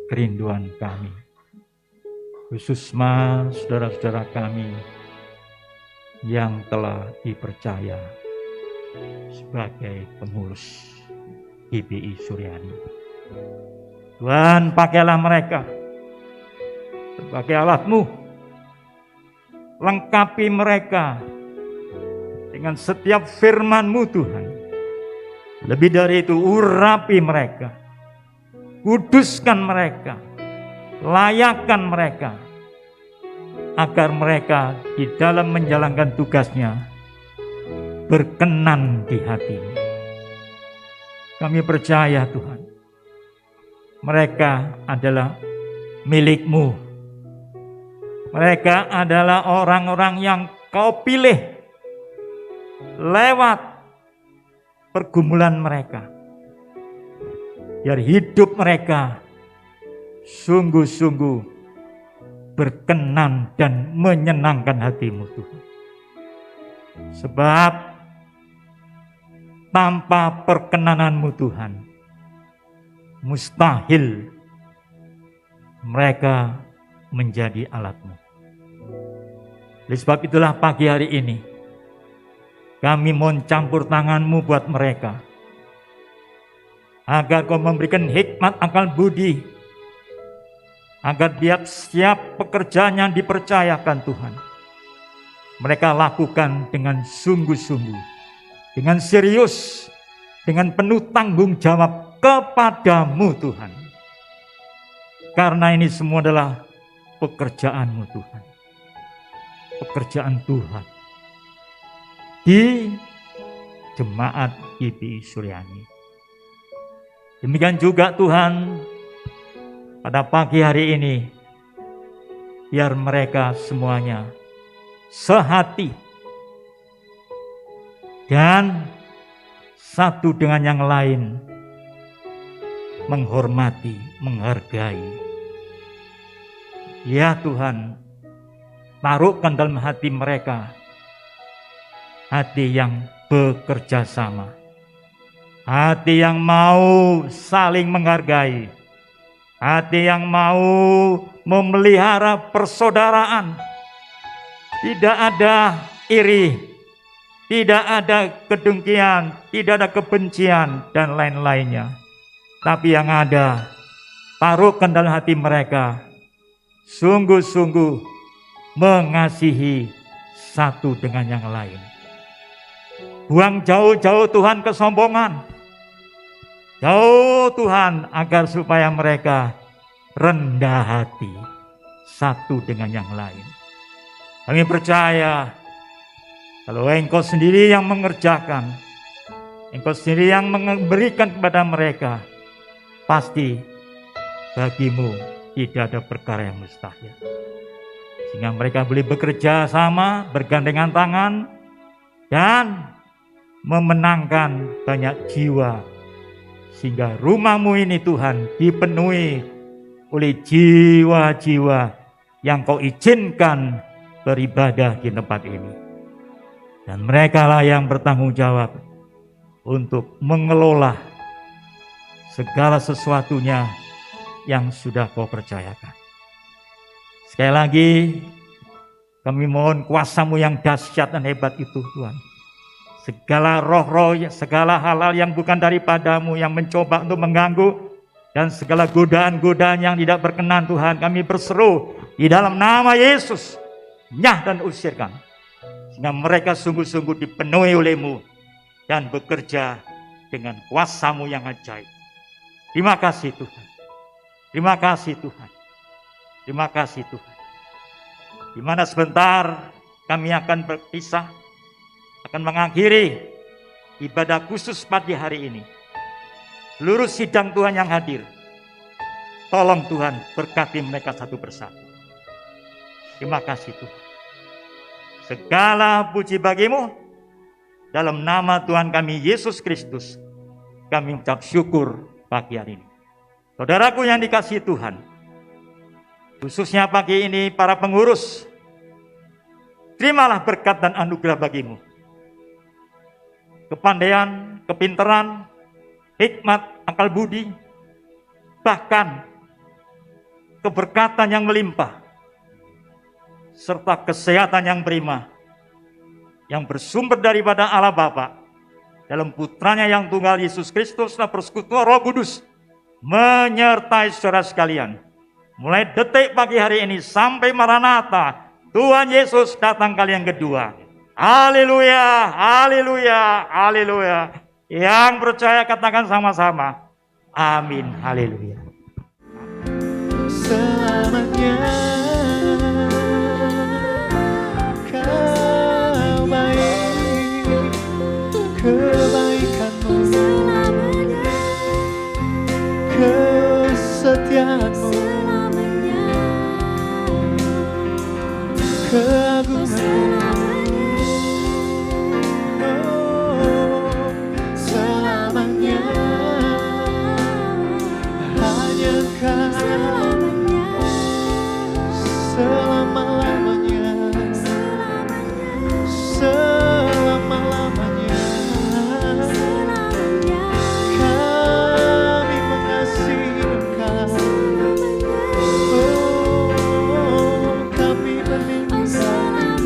kerinduan kami. Khusus saudara-saudara kami yang telah dipercaya sebagai pengurus GBI Suryani. Tuhan, pakailah mereka sebagai alat-Mu. Lengkapi mereka dengan setiap firman-Mu Tuhan. Lebih dari itu, urapi mereka, kuduskan mereka, layakkan mereka, agar mereka di dalam menjalankan tugasnya berkenan di hati-Mu. Kami percaya Tuhan, mereka adalah milik-Mu. Mereka adalah orang-orang yang Kau pilih lewat pergumulan mereka. Biar hidup mereka sungguh-sungguh berkenan dan menyenangkan hati-Mu Tuhan. Sebab tanpa perkenanan-Mu Tuhan, mustahil mereka menjadi alat-Mu. Oleh sebab itulah pagi hari ini kami mohon campur tangan-Mu buat mereka, agar Kau memberikan hikmat akal budi, agar setiap pekerjaan yang dipercayakan Tuhan, mereka lakukan dengan sungguh-sungguh, dengan serius, dengan penuh tanggung jawab kepada-Mu Tuhan. Karena ini semua adalah pekerjaan-Mu Tuhan, pekerjaan Tuhan di Jemaat GBI Suryani. Demikian juga Tuhan, pada pagi hari ini, biar mereka semuanya sehati dan satu dengan yang lain, menghormati, menghargai. Ya Tuhan, taruhkan dalam hati mereka hati yang bekerja sama, hati yang mau saling menghargai, hati yang mau memelihara persaudaraan. Tidak ada iri, tidak ada kedengkian, tidak ada kebencian, dan lain-lainnya. Tapi yang ada, taruhkan dalam hati mereka, sungguh-sungguh mengasihi satu dengan yang lain. Buang jauh-jauh Tuhan kesombongan. Jauh Tuhan agar supaya mereka rendah hati satu dengan yang lain. Kami percaya kalau Engkau sendiri yang mengerjakan, Engkau sendiri yang memberikan kepada mereka, pasti bagimu tidak ada perkara yang mustahil. Sehingga mereka boleh bekerja sama, bergandengan tangan, dan memenangkan banyak jiwa. Sehingga rumahmu ini Tuhan dipenuhi oleh jiwa-jiwa yang Kau izinkan beribadah di tempat ini. Dan mereka lah yang bertanggung jawab untuk mengelola segala sesuatunya yang sudah Kau percayakan. Sekali lagi kami mohon kuasa-Mu yang dahsyat dan hebat itu Tuhan. Segala roh-roh, segala hal-hal yang bukan daripada-Mu yang mencoba untuk mengganggu, dan segala godaan-godaan yang tidak berkenan Tuhan, kami berseru di dalam nama Yesus, nyah dan usirkan. Sehingga mereka sungguh-sungguh dipenuhi oleh-Mu dan bekerja dengan kuasa-Mu yang ajaib. Terima kasih Tuhan. Terima kasih Tuhan. Terima kasih Tuhan. Di mana sebentar kami akan berpisah, akan mengakhiri ibadah khusus pagi hari ini. Seluruh sidang Tuhan yang hadir, tolong Tuhan berkati mereka satu persatu. Terima kasih Tuhan. Segala puji bagi-Mu. Dalam nama Tuhan kami Yesus Kristus, kami mengucap syukur pagi hari ini. Saudaraku yang dikasihi Tuhan, khususnya pagi ini para pengurus, terimalah berkat dan anugerah bagi-Mu. Kepandaian, kepintaran, hikmat, akal budi, bahkan keberkatan yang melimpah, serta kesehatan yang prima, yang bersumber daripada Allah Bapa, dalam putranya yang tunggal Yesus Kristus dan persekutuan Roh Kudus, menyertai saudara sekalian. Mulai detik pagi hari ini sampai Maranatha, Tuhan Yesus datang kali yang kedua. Haleluya, haleluya, haleluya. Yang percaya katakan sama-sama. Amin, haleluya. Selamanya Kau baik, kebaikan-Mu, kesetiaan-Mu, keagungan-Mu. Selama-lamanya, selama-lamanya, kami mengasihi Engkau. Oh, kami meninggikan.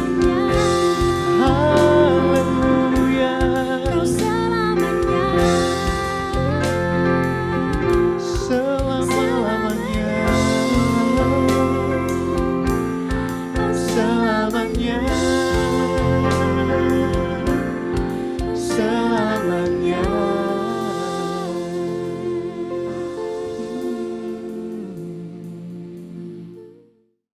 Haleluya. Selamanya.